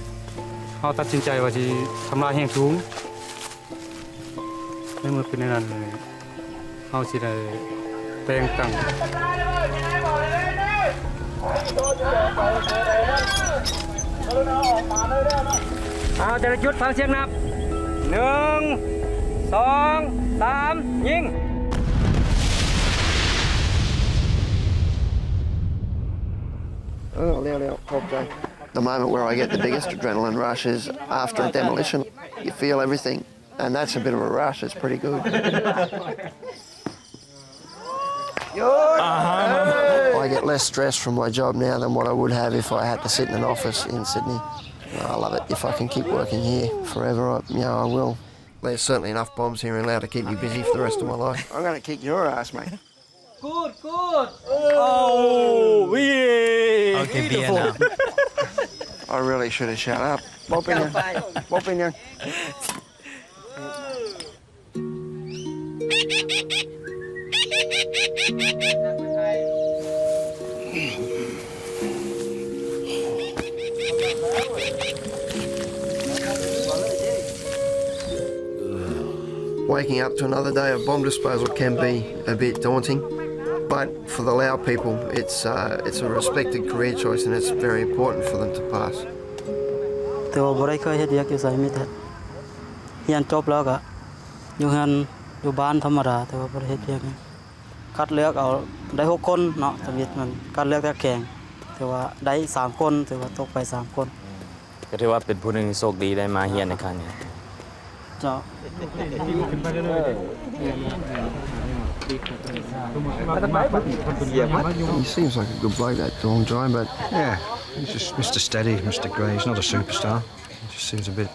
เขาตัดสินใจว่าสิทำลายแห่งสูงในเมื่อเป็นนั้นเลยเขาสิได้แต่งตั้งเอาแต่ละจุดฟังเสียงนับ1 2 3ยิง Oh, Leo, okay. The moment where I get the biggest adrenaline rush is after a demolition. You feel everything, and that's a bit of a rush. It's pretty good. I get less stress from my job now than what I would have if I had to sit in an office in Sydney. I love it. If I can keep working here forever, I will. There's certainly enough bombs here in Laos to keep me busy for the rest of my life. I'm going to kick your ass, mate. Good. Oh, yeah. Okay, beautiful. I really should have shut up. Bop in you. Waking up to another day of bomb disposal can be a bit daunting, but for the Lao people, it's a respected career choice and it's very important for them to pass. แต่ว่าบ่ได้เคยเฮ็ดเวียกอยู่ไสมีแต่เรียนจบแล้วก็อยู่บ้านธรรมดาแต่ว่าบ่ได้เฮ็ดเวียก คัดเลือกเอาได้6คนเนาะสมิธมันคัดเลือกแต่แข่งถือว่าได้3คนถือว่าตกไป3คนก็ถือว่าเป็นผู้หนึ่งโชคดีได้มาเฮียนในครั้งนี้เจ้า He seems like a good bloke, that Dong Jai, but Yeah, he's just Mr. Steady, Mr. Gray. He's not a superstar. He just seems a bit,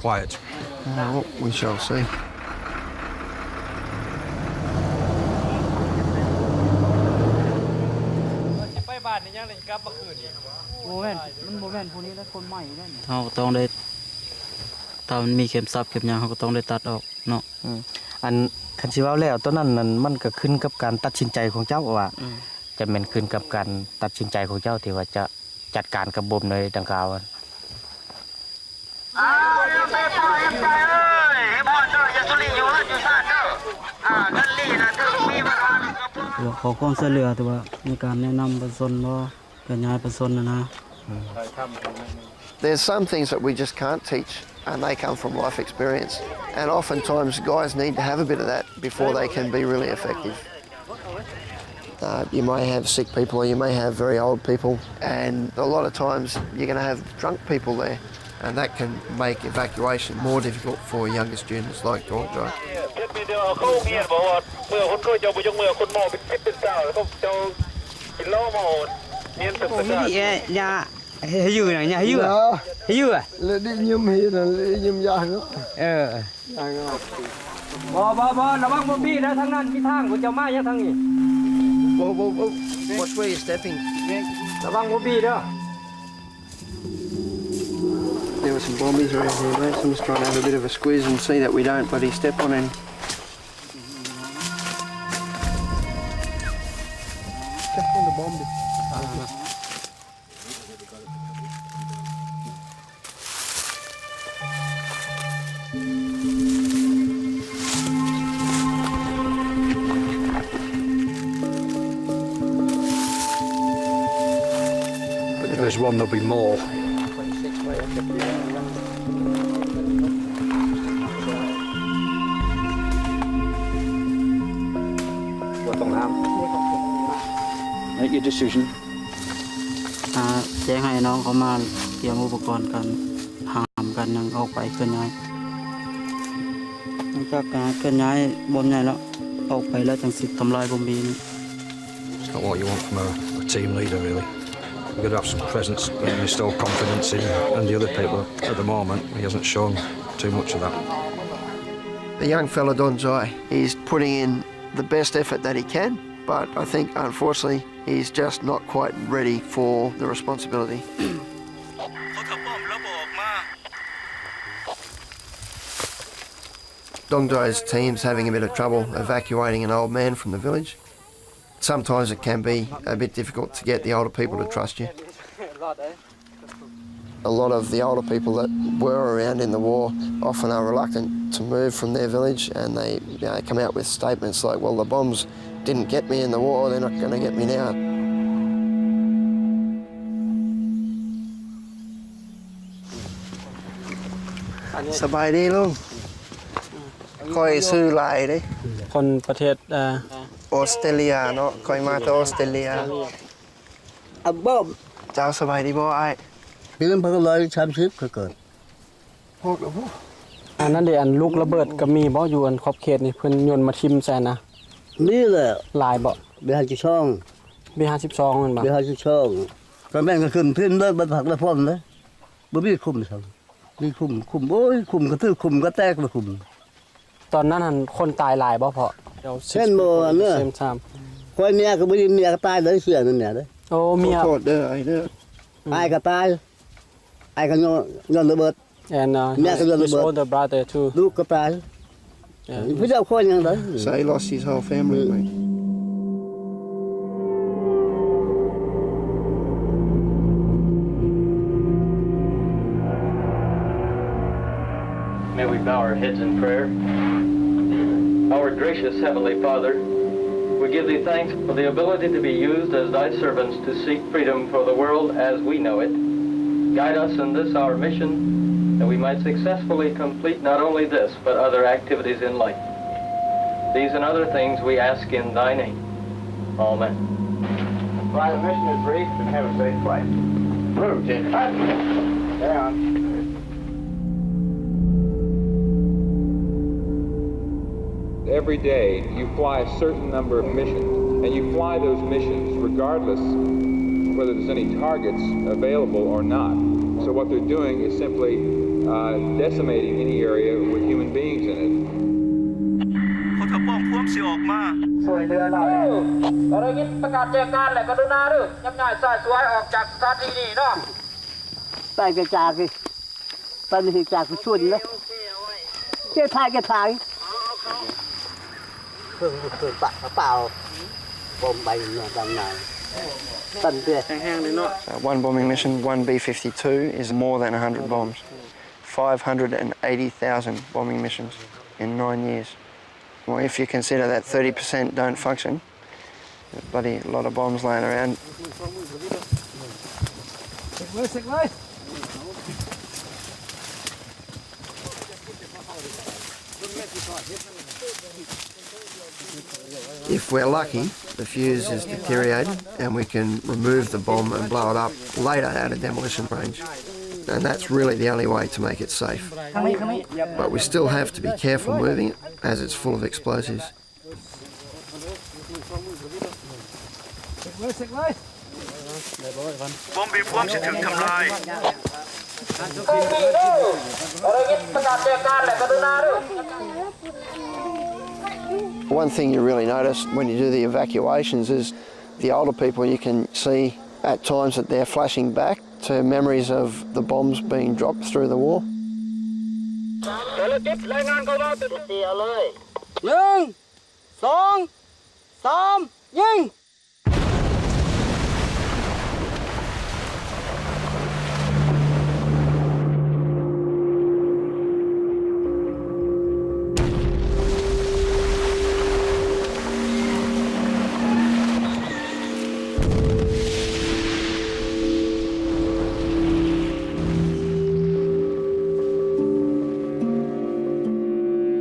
quiet. Well, we shall see. Họต้องได้ถ้ามันมีเข็มซับเข็มยางเขาก็ต้องได้ตัดออกเนาะอันคันสิเว้าแล้วตัวนั้นมันก็ขึ้นกับการตัดสินใจของเจ้าว่าจะแม่นขึ้นกับการตัดสินใจของเจ้าที่ว่าจะจัดการกับบ่มในดังกล่าวขอความช่วยเหลือแต่ว่ามีการแนะนำประชาชนว่าการย้ายประชาชนนะ There's some things that we just can't teach, and they come from life experience. And oftentimes, guys need to have a bit of that before they can be really effective. You may have sick people, or you may have very old people, and a lot of times you're going to have drunk people there, and that can make evacuation more difficult for younger students like Dong Jai. ให้อยู่ไหนเนี่ยให้อยู่ให้อยู่อ่ะ เลยดิยมเฮียนะเลยยมยางเนาะบ่ระวังบ่พี่นะทางนั้นมีทางบ่เจ้ามายังทางนี้ Watch where you're stepping. ระวังบ่พี่เด้อ There were some bombies around here, mate. Someone's trying to have a bit of a squeeze and see that we don't bloody step on any. Step on the bomb. If there's one, there'll be more. Make your decision. แจ้งให้น้องเขามาเตรียมอุปกรณ์กันห้ามกันยังออกไปเคลื่อนย้ายหลังจากการเคลื่อนย้ายบนใหญ่แล้วออกไปแล้วจังสิทำลายบอมบีนี่ It's not what you want from a team leader, really. You've got to have some presence and instill confidence in and the other people. At the moment, he hasn't shown too much of that. The young fella Dong Jai, he's putting in the best effort that he can, but I think unfortunately he's just not quite ready for the responsibility. Dong Jai's team's having a bit of trouble evacuating an old man from the village. Sometimes it can be a bit difficult to get the older people to trust you. A lot of the older people that were around in the war often are reluctant to move from their village, and they come out with statements like, well, the bombs didn't get me in the war, they're not going to get me now. Sabai đi luôn. Coi sư lại đấy. คนประเทศ Australia เนาะคอยมาจากออสเตรเลียบ่เจ้าสบายดีบ่อ้ายเดือน130ก็เกิดพวกแล้วพวก อันนั้นเดี๋ยวอันลูกระเบิดก็มีบ่อยู่อันขอบเขตนี่เพิ่นโยนมาทิ่มใส่นะ นี่แหละ ลายบ่ B52 มันบ่ B52ก็แม่งก็ขึ้นพื้นเลยบ่ผักละพ่นเลยบ่มีคุมซั่นมีคุมโอ้ยคุมก็ตื้อคุมก็แตกบ่คุม ตอนนั้นหันคนตายหลายบ่พอเดี๋ยว เช่นบ่เนื้อคอยเมียก็บ่ได้เมียก็ตายเลยเสียนั่นเนี่ยเด้ โอ้เมีย โทษเด้อไอ้เด้อ ไอ้ก็ตายไอ้ก็ย้อนระเบิด and his older brother too ลูกก็ตายพี่เจ้าคนยังได So he lost his whole family, mate. May we bow our heads in prayer. Our gracious Heavenly Father, we give Thee thanks for the ability to be used as Thy servants to seek freedom for the world as we know it. Guide us in this our mission, that we might successfully complete not only this, but other activities in life. These and other things we ask in thy name. Amen. Why, the mission is brief and have a safe flight. Move, Jim. Down. Every day you fly a certain number of missions, and you fly those missions regardless whether there's any targets available or not. So what they're doing is simply decimating any area with human beings in it. พอถ้าป้อมพวมสิออกมา ช่วยเรือเราเราได้ยินประกาศแจ้งการและกรุณาด้วยยับยั้งสายสวยออกจากสถานที่นี้เนาะ ไปกระจากเลยไปไม่ถึงจากช่วยเลยเจ้าทายก็ทายเพิ่งปะเปล่าบอมไปเนี่ยตำนานตันเตี้ย One bombing mission, one B-52, is more than 100 bombs. 580,000 bombing missions in 9 years. Well, if you consider that 30% don't function, there's bloody a lot of bombs laying around. If we're lucky, the fuse is deteriorated and we can remove the bomb and blow it up later at a demolition range. And that's really the only way to make it safe. But we still have to be careful moving it as it's full of explosives. บอมบีพวมสิถึงทำลาย One thing you really notice when you do the evacuations is the older people, you can see at times that they're flashing back to memories of the bombs being dropped through the war. ยิง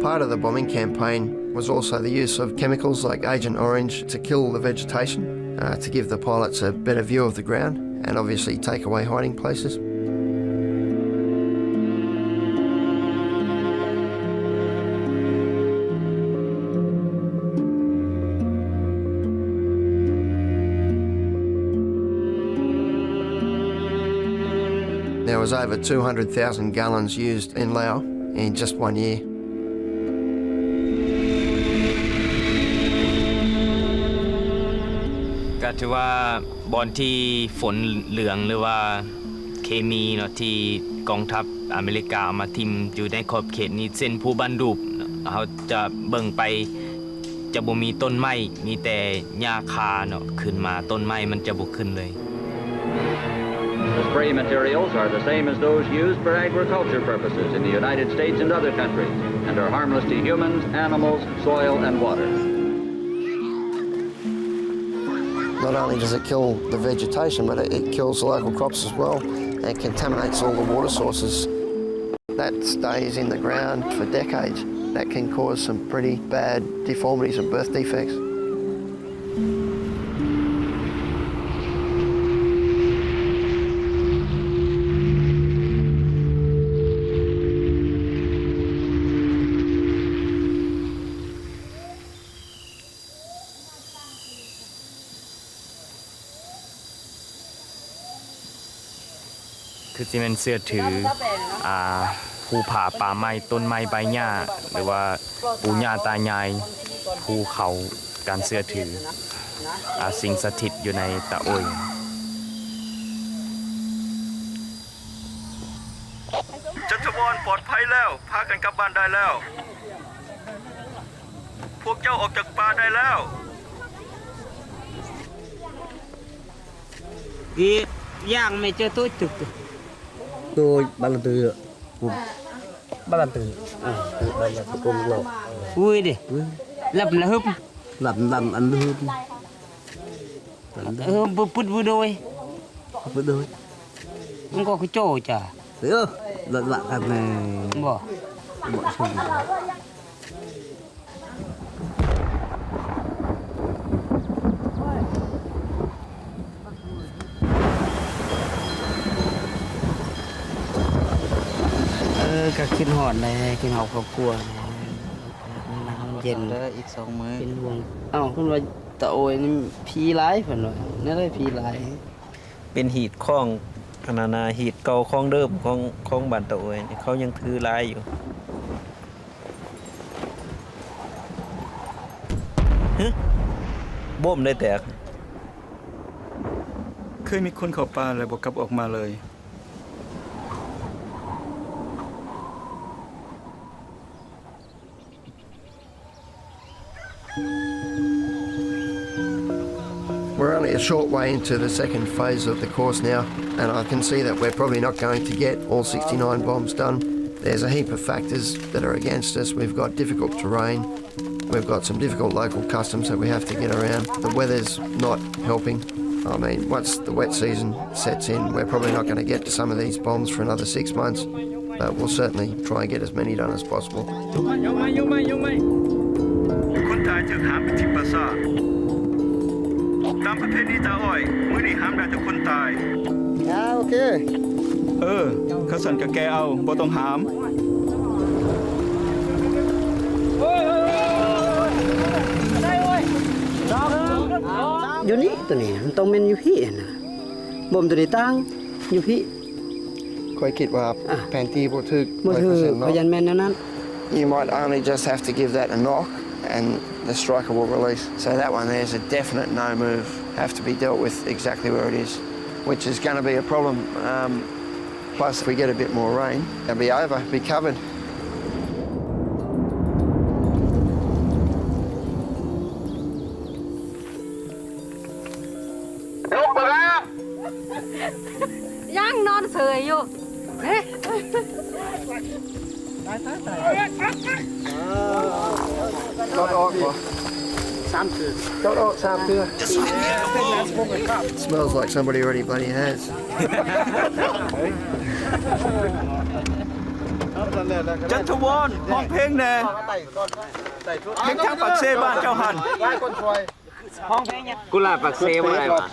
Part of the bombing campaign was also the use of chemicals like Agent Orange to kill the vegetation, to give the pilots a better view of the ground and obviously take away hiding places. There was over 200,000 gallons used in Laos in just 1 year. ก็ถือว่าบอนที่ฝนเหลืองหรือว่าเคมีเนาะที่กองทัพอเมริกาเอามาทิมอยู่ในขอบเขตนี้เส้นภูบันดูบเขาจะเบิ่งไปจะบ่มีต้นไม้มีแต่หญ้าคาเนาะขึ้นมาต้นไม้มันจะบ่ขึ้นเลย The spray materials are the same as those used for agriculture purposes in the United States and other countries and are harmless to humans, animals, soil and water. Not only does it kill the vegetation, but it kills the local crops as well and contaminates all the water sources. That stays in the ground for decades. That can cause some pretty bad deformities and birth defects.คือที่มันเสื้อถือภูผาป่าไม้ต้นไม้ใบหญ้าหรือว่าปู่ย่าตายายภูเขาการเสื้อถือสิ่งสถิตอยู่ในตะโอยจัตวรปลอดภัยแล้วพากันกลับบ้านได้แล้วพวกเจ้าออกจากป่าได้แล้วกี่ย่างไม่เจอตัวจุกตัวบาลตือบาลตือบาลตือกลมโลอุ้ยดิหลับนะฮึบหลับอันฮึบปุ๊ดโดยมันก็คือโจจ้ะหลับกันเลยบ่ชุ่ม ก็ขึ้นหอดเลยขึ้นหอดครอบครัวน้ำเย็นอีก2 มื้อเป็นห่วงคุณว่าตะโอยนี่ผีร้ายเพิ่นว่านั่นเลยผีร้ายเป็นหีดข้องขนาดนาหีดเก่าข้องเดิมของบ้านตะโอยเขายังถือร้ายอยู่บ่มได้แตกเคยมีคนเข้าป่าแล้วบ่กลับออกมาเลยWe're only a short way into the second phase of the course now, and I can see that we're probably not going to get all 69 bombs done. There's a heap of factors that are against us. We've got difficult terrain. We've got some difficult local customs that we have to get around. The weather's not helping. I mean, once the wet season sets in, we're probably not going to get to some of these bombs for another 6 months, but we'll certainly try and get as many done as possible. คนตายจึงหามไปที่ปราสาทตามประเพณีตาอ้อยมื้อนี้หามได้ทุกคนตายโอเคข้าสั่นก็แกเอาบ่ต้องหามอยู่นี่ตัวนี้มันต้องเป็นอยู่พี่นะบ่มตัวนี้ตั้งอยู่พี่ค่อยคิดว่าแผนที่บ่ถึก 100%พยันแม่นนั้น You might only just have to give that a knock and the striker will release. So that one there's a definite no move. Have to be dealt with exactly where it is, which is going to be a problem. Plus if we get a bit more rain, it'll be over, be covered. Yang non sợi vô. Smells like somebody already bloody has. Gentlemen, ห้องเพลงแน่เพลงทางปากเซบ้านเจ้าหันกุหลาบปักเซบ่ได้ว่ะ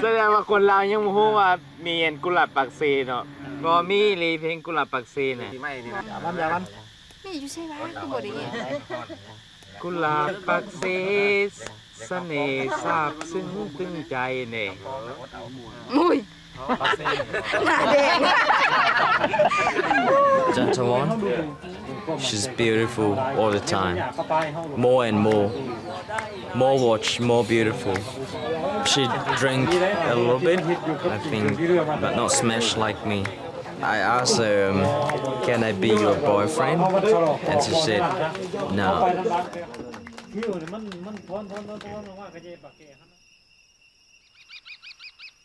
แสดงว่าคนลาวยังบ่ฮู้ว่ามีอันกุหลาบปักเซเนาะบ่มีลีเพลงกุหลาบปักเซน่ะนี่อยู่ใช่ไหมกูบ่ได้ยิน กุหลาบปักเซเสน่ห์ซาบซึ้งตึงใจแน่มุ้ย Gentleman, she's beautiful all the time. More and more. More watch, more beautiful. She drank a little bit, I think, but not smash like me. I asked her, can I be your boyfriend? And she said, no.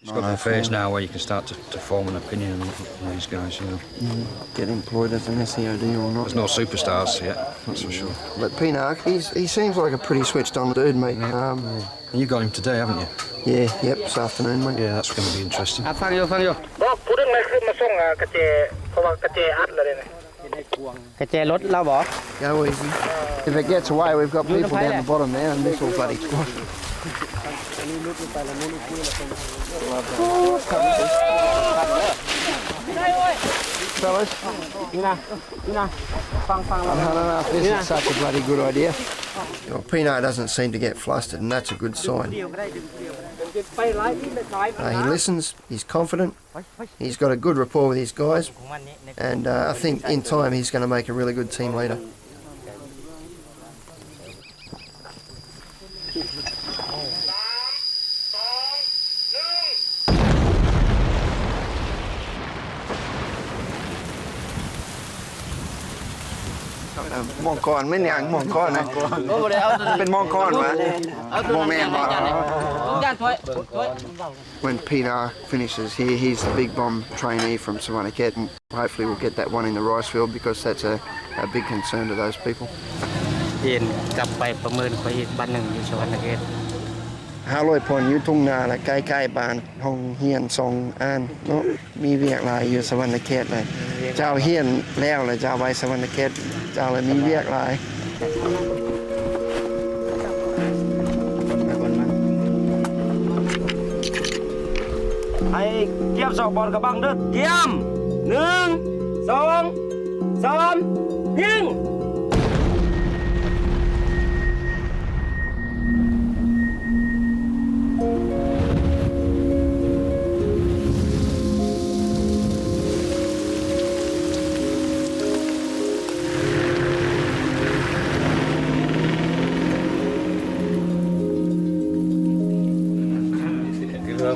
It's got to the phase now where you can start to form an opinion on these guys, you know. Get employed as an SEOD or not. There's no superstars yet, that's for sure. But Pinark, he seems like a pretty switched on dude, mate. And you got him today, haven't you? Yeah, yep, this afternoon, mate. Yeah, that's going to be interesting. ฟังอยู่บ่พูดเรื่องอะไรคือมาส่งกระเจเพราะว่ากระเจอัดเลยนะกระเจรถเราบ่ Go easy. If it gets away, we've got people down the bottom there and this will bloody squash. Fellas, no, this is such a bloody good idea. Well, Pino doesn't seem to get flustered, and that's a good sign. He listens, he's confident, he's got a good rapport with his guys, and I think in time he's going to make a really good team leader. Mong con mấy nàng mong con này bên mong con mà mong em mà when Peter finishes here he's the big bomb trainee from Savannakhet and hopefully we'll get that one in the rice field because that's a big concern to those people เห็นกลับไปประเมินไปอีกบ้านหนึ่งอยู่Savannakhet 500 พลอยู่ทุ่งนาและใกล้ๆบ้านห้องเฮียน2อันเนาะมีเวียกหลายอยู่Savannakhetเลยเจ้าเฮียนแล้วเลยเจ้าไปSavannakhetเจ้าเลยมีเวียกหลายไอ้เกียมสองบอลกระบังเด้อเกียม 1 2 3ยิง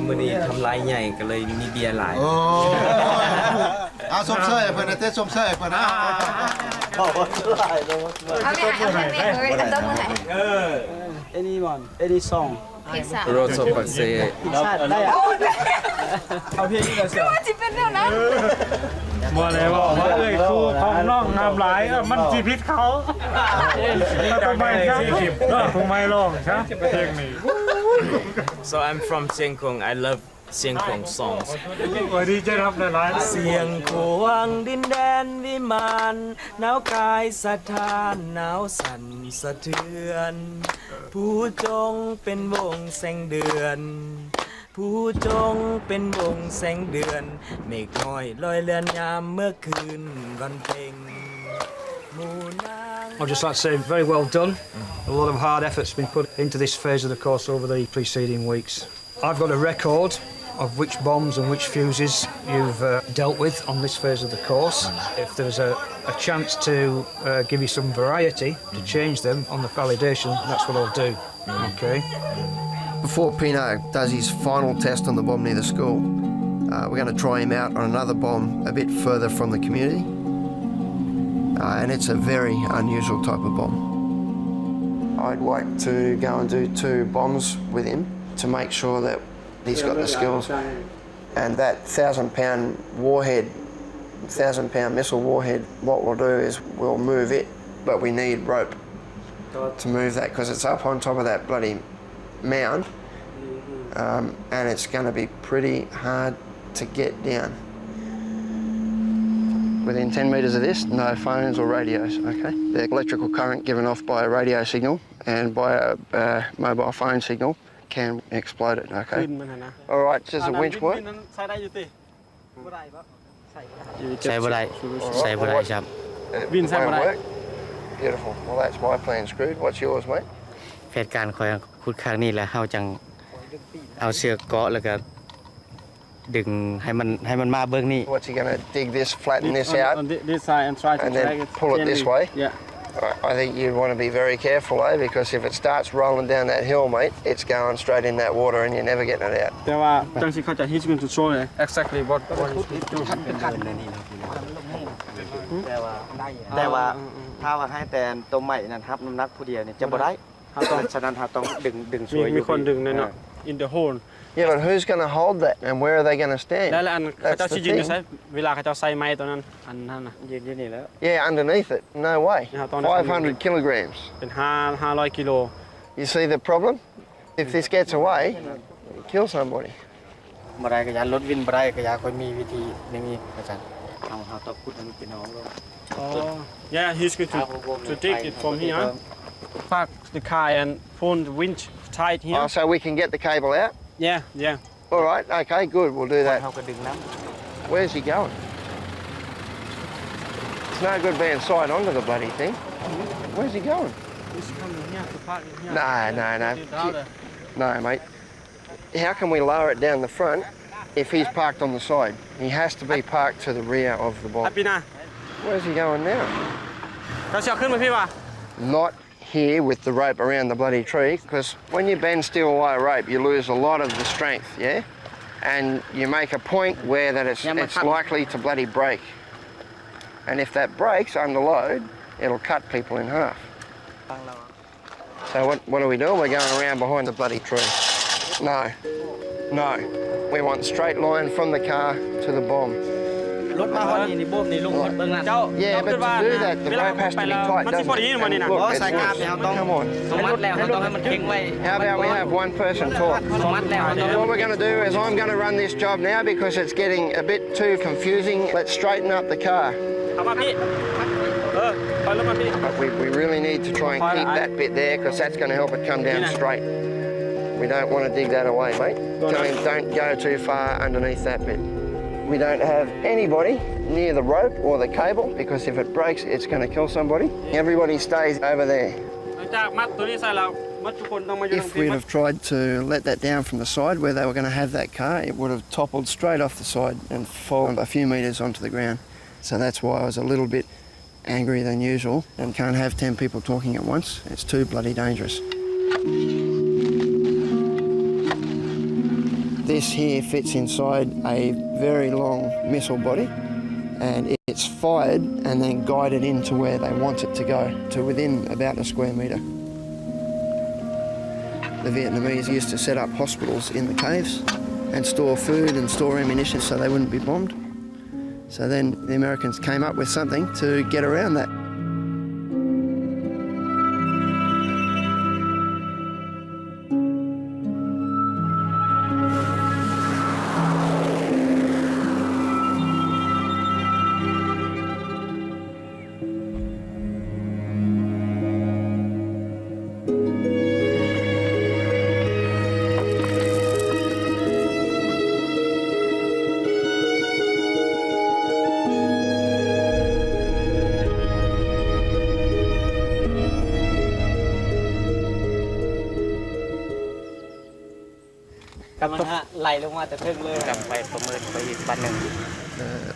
มื้อนี้ทำลายใหญ่ก็เลยมีเบียร์หลาย เอาส้มเสยเพิ่นเต้ส้มเสยเพิ่นนะเอาหลายเลยany song Roads of Passay เอาเพลงนี้ก็เสีย ว่าสิเป็นแนวนั้น บ่ได้บอกว่าเอ้ยครูของน้องทำหลายมันสิผิดเขาทำไมครับทำไมร้องครับเพลงนี้ So I'm from Chiang Khong. I love Chiang Khong songs. ดีใจรับหลายๆ เสียงขวางดินแดนวิมานหนาวกายสะท้านหนาวสั่นสะเทือน ผู้จงเป็นวงแสงเดือน ผู้จงเป็นวงแสงเดือนเมฆน้อยลอยเลือนยามเมื่อคืนวันเพ็ญ I'd just like to say very well done. A lot of hard effort's been put into this phase of the course over the preceding weeks. I've got a record of which bombs and which fuses you've dealt with on this phase of the course. If there's a chance to give you some variety to change them on the validation, that's what I'll do. Okay. Before Pino does his final test on the bomb near the school, we're going to try him out on another bomb a bit further from the community. And it's a very unusual type of bomb. I'd like to go and do 2 bombs with him to make sure that he's got the skills. And that 1,000-pound warhead, 1,000-pound missile warhead, what we'll do is we'll move it, but we need rope to move that because it's up on top of that bloody mound, and it's going to be pretty hard to get down. Within 10 metres of this, no phones or radios, okay? The electrical current given off by a radio signal and by a mobile phone signal can explode it, okay? All right, does the winch work? ใช้บ่ได้ใช้บ่ได้ครับ Won't work? Beautiful. Well, that's my plan screwed. What's yours, mate? เหตุการณ์คอยขุดครั้งนี้แล้วเฮาจังเอาเชือกเกาะแล้วก็ดึงให้มันมาเบื้องนี้ What's he going to dig this, flatten this out, on this side and try to and drag then it pull it this gently. way? Yeah. I think you want to be very careful, eh? Because if it starts rolling down that hill, mate, it's going straight in that water and you're never getting it out. แต่ว่าจังสิเขาจะ he's going to show exactly what he's doing. แต่ว่าถ้าว่าให้แต่ตัวใหม่นั่นครับน้ำหนักผู้เดียวนี่จะบ่ได้ฉะนั้นเราต้องดึงช่วย มีคนดึงแน่นอน in the hole. Yeah, but who's going to hold that and where are they going to stand? แล้วอันเขาจะยืนอยู่ใช่เวลาเขาจะใส่ไม้ตัวนั้นอันนั้นน่ะ ยืนอยู่นี่แล้ว Yeah, underneath it. No way. 500 kilograms. เป็น500กิโล You see the problem? If this gets away, it'll kill somebody. บ่ได้ก็ยานรถวินบ่ได้ก็ยาค่อยมีวิธีอย่างนี้อาจารย์เอาต้องขุดให้มันเป็นน้องลง Yeah, he's going to take it from here. Park the car and pull the winch tight here. Oh, so we can get the cable out? Yeah, yeah. All right, okay, good, we'll do that. Where's he going? It's no good being side onto the bloody thing. Where's he going? He's coming here to park in here. No. No, mate. How can we lower it down the front if he's parked on the side? He has to be parked to the rear of the bomb. Where's he going now? Not here with the rope around the bloody tree, because when you bend steel wire rope, you lose a lot of the strength, yeah? And you make a point where that it's likely to bloody break. And if that breaks under load, it'll cut people in half. So what are we doing? We're going around behind the bloody tree. No. We want straight line from the car to the bomb. Yeah, but to do that, the rope has to be tight, doesn't it? Look, come on. How about we have one person talk? What we're going to do is I'm going to run this job now because it's getting a bit too confusing. Let's straighten up the car. But we really need to try and keep that bit there because that's going to help it come down straight. We don't want to dig that away, mate. Tell him don't go too far underneath that bit. We don't have anybody near the rope or the cable because if it breaks, it's going to kill somebody. Everybody stays over there. If we'd have tried to let that down from the side where they were going to have that car, it would have toppled straight off the side and fallen a few metres onto the ground. So that's why I was a little bit angrier than usual and can't have 10 people talking at once. It's too bloody dangerous. This here fits inside a very long missile body and it's fired and then guided into where they want it to go, to within about a square metre. The Vietnamese used to set up hospitals in the caves and store food and store ammunition so they wouldn't be bombed. So then the Americans came up with something to get around that.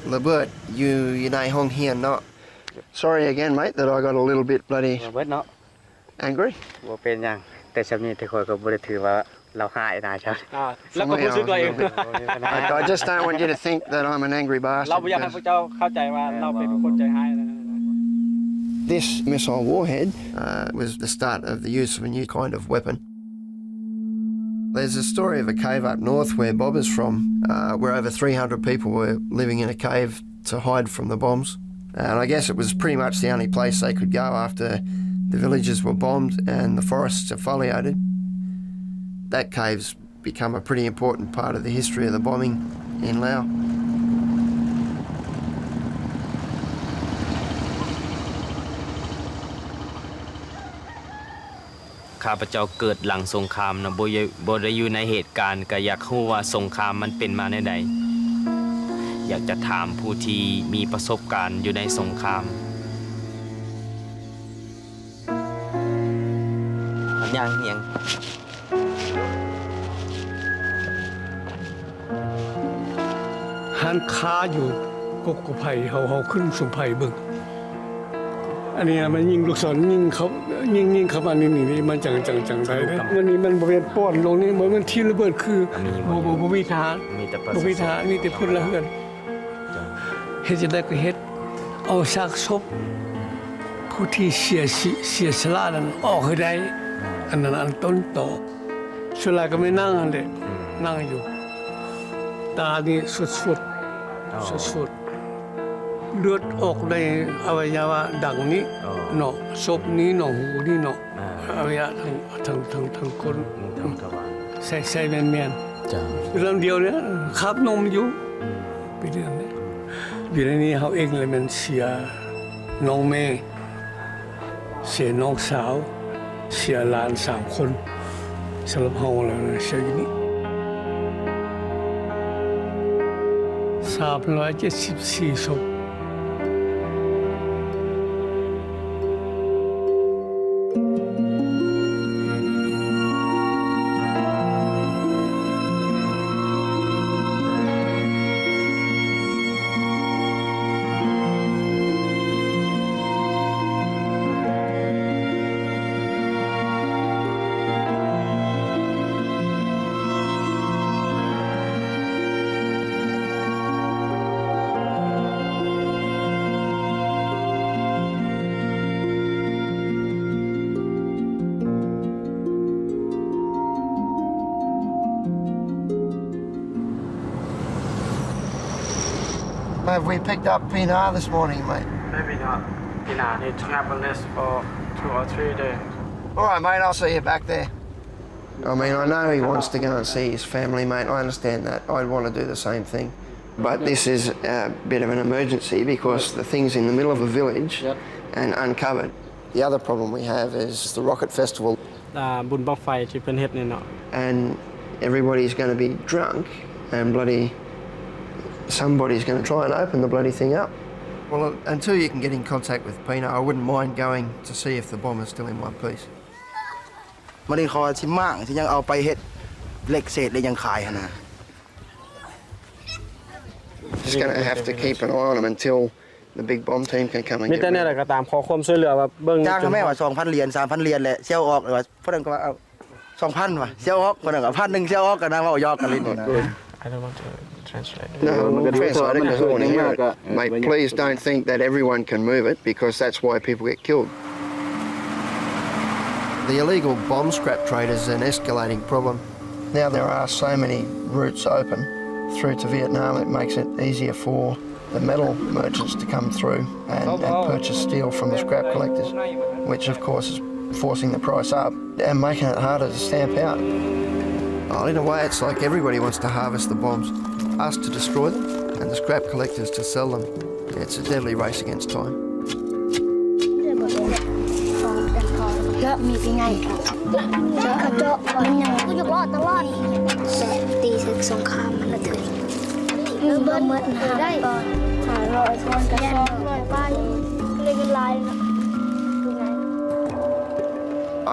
Labert, you know Hong Hian not. Sorry again, mate, that I got a little bit bloody angry. I just don't want you to think that I'm an angry bastard. This missile warhead was the start of the use of a new kind of weapon. There's a story of a cave up north where Bob is from, where over 300 people were living in a cave to hide from the bombs. And I guess it was pretty much the only place they could go after the villages were bombed and the forests exfoliated. That cave's become a pretty important part of the history of the bombing in Laos. ข้าพเจ้าเกิดหลังสงครามนะบ่ได้อยู่ในเหตุการณ์ก็อยากรู้ว่าสงครามมันเป็นมาในใดอยากจะถามผู้ที่มีประสบการณ์อยู่ในสงครามย่างเหียงหันค้าอยู่กกไผ่เฮาขึ้นสมไผ่เบิ่งอันนี้มันยิงลูกศรยิงเขาอันนี้มันจังไดเด้วันนี้มันบ่เป็นป้อนลงนี่มันที่ระเบิดคือบ่มีทหารมีแต่พลเรือนเฮ็ดจะได้ก็เฮ็ดเอาซากศพผู้ที่เสียสละนั้นออกให้ได้อันนั้นอันต้นต่อส่วนหลายก็ไม่นั่งอันเด้นั่งอยู่ตานี่สุดเลือดออกในอวัยวะดังนี้เนาะศพนี้เนาะหูนี่เนาะอวัยวะทั้งคนใส่แม่นจ้ะเรื่องเดียวเนี่ยคาบนมอยู่ไปเรื่องนี้อยู่ในนี้เขาเองเลยมันเสียน้องแม่เสียน้องสาวเสียหลาน3 คนสำหรับเฮาแล้วเสียอยู่นี่374 ศพHave we picked up Pinar this morning, mate? Maybe not. Pinar need to have a list for 2 or 3 days. All right, mate, I'll see you back there. I mean, I know he wants to go and see his family, mate. I understand that. I'd want to do the same thing. But this is a bit of an emergency because the thing's in the middle of a village and uncovered. The other problem we have is the rocket festival. And everybody's going to be drunk and bloody somebody's going to try and open the bloody thing up. Well, until you can get in contact with Pina, I wouldn't mind going to see if the bomb is still in one piece. มันนี่คอยที่มั่งที่ยังเอาไปเฮ็ดเหล็กเศษเลยยังขายนะ Just going to have to keep an eye on them until the big bomb team can come and มี get แต่ rid เนี่ย of แห them. ละก็ตามขอความช่วยเหลือว่าเบิ่ง จ้างเขาแม่ว่า 2,000 เหรียญ 3,000 เหรียญแหละเชี่ยวออกเลยว่าเพิ่นก็ว่าเอา 2,000 ว่ะเชี่ยวออกเพิ่นก็1,000เชี่ยวออกก็นางว่ายอกกันลิ้นนะ I don't want to translate. No, translate it because I want to hear it. Mate, please don't think that everyone can move it because that's why people get killed. The illegal bomb scrap trade is an escalating problem. Now there are so many routes open through to Vietnam, it makes it easier for the metal merchants to come through and purchase steel from the scrap collectors, which of course is forcing the price up and making it harder to stamp out. Well, in a way, it's like everybody wants to harvest the bombs, us to destroy them, and the scrap collectors to sell them. It's a deadly race against time. ก็มีเป็นไงเจอกระโจกมันยังกูอยู่รอดตลอดแต่ตีศึกสงครามมันละเถิดมีเบิ้ลได้500ทอนกระสอบ100ป้ายเลยกันลายนะ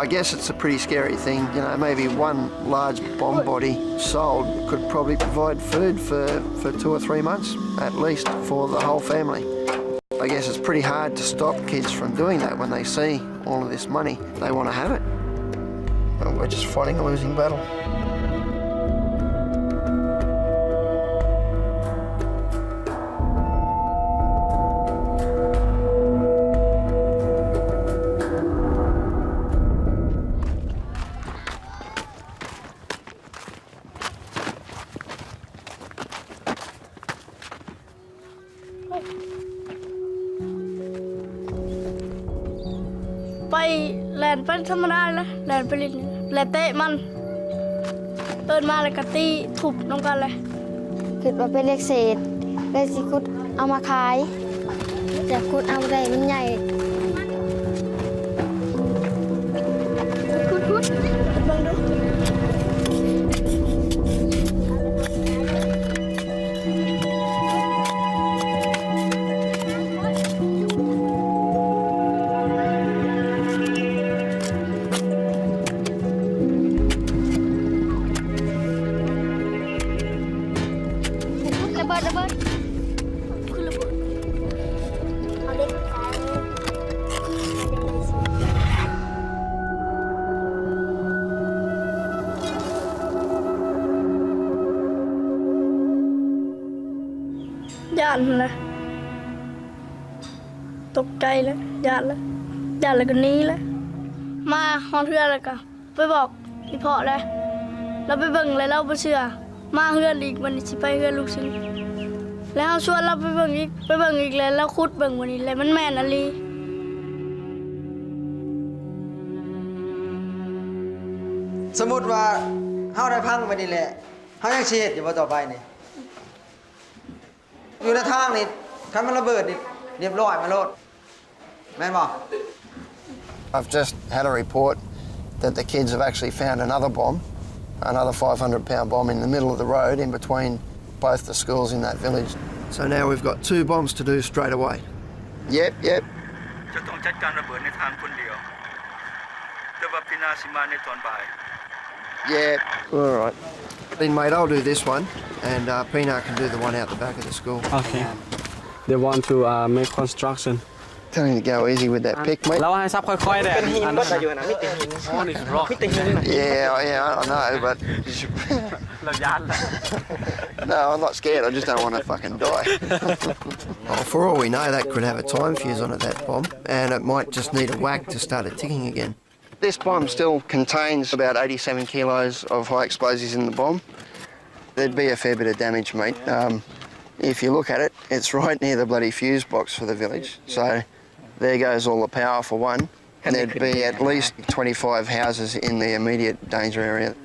I guess it's a pretty scary thing. You know, maybe one large bomb body sold could probably provide food for 2 or 3 months, at least, for the whole family. I guess it's pretty hard to stop kids from doing that when they see all of this money. They want to have it. But we're just fighting a losing battle. Bay lẹnไปธรรมดาเลยแลนไปลิ้นแลนเตะมันเอิ้นมาแล้วก็ตีทุบลงกันเลยคิดว่าเป็นเล็กเศษเลยสิคุดเอามาขายแต่คุดเอาได้มันใหญ่คุดเบิ่งดู ย่านเลยตกใจเลยย่านเลยก็หนีเลยมาฮอนเฮือนเลยก็ไปบอกอีพ่อเลยเราไปเบิ่งเลยเราบ่เชื่อมาเฮือนอีกวันนี้สิไปเฮือนลูกชิ้นแล้วชวนเราไปเบิ่งอีกเลยแล้วขุดเบิ่งวันนี้เลยมันแม่นอะลีสมมุติว่าเฮาได้พังไปนี่แหละเฮายังสิเฮ็ดอยู่บ่ต่อไปนี่อยู่ในทางนี่ถ้ามันระเบิดนี่เรียบร้อยมาโลดแม่นบ่ I've just had a report that the kids have actually found another bomb, another 500-pound bomb in the middle of the road in between both the schools in that village. So now we've got 2 bombs to do straight away. Yep. จะต้องจัดการระเบิดในทางคนเดียวแต่ว่าพี่นาสิมาในตอนบ่าย Yeah, all right. Then, mate, I'll do this one, and Pina can do the one out the back of the school. Okay. They want to make construction. Tell him to go easy with that pick, mate. เราให้ซับค่อยๆแดดอันนั้นอยู่นะมีแต่หินอ๋อนี่คือ rock Yeah, I know, but... เราย้านละ No, I'm not scared. I just don't want to fucking die. Well, for all we know, that could have a time fuse on it, that bomb, and it might just need a whack to start it ticking again. This bomb still contains about 87 kilos of high explosives in the bomb. There'd be a fair bit of damage, mate. If you look at it, it's right near the bloody fuse box for the village. So there goes all the power for one. And there'd be at least 25 houses in the immediate danger area.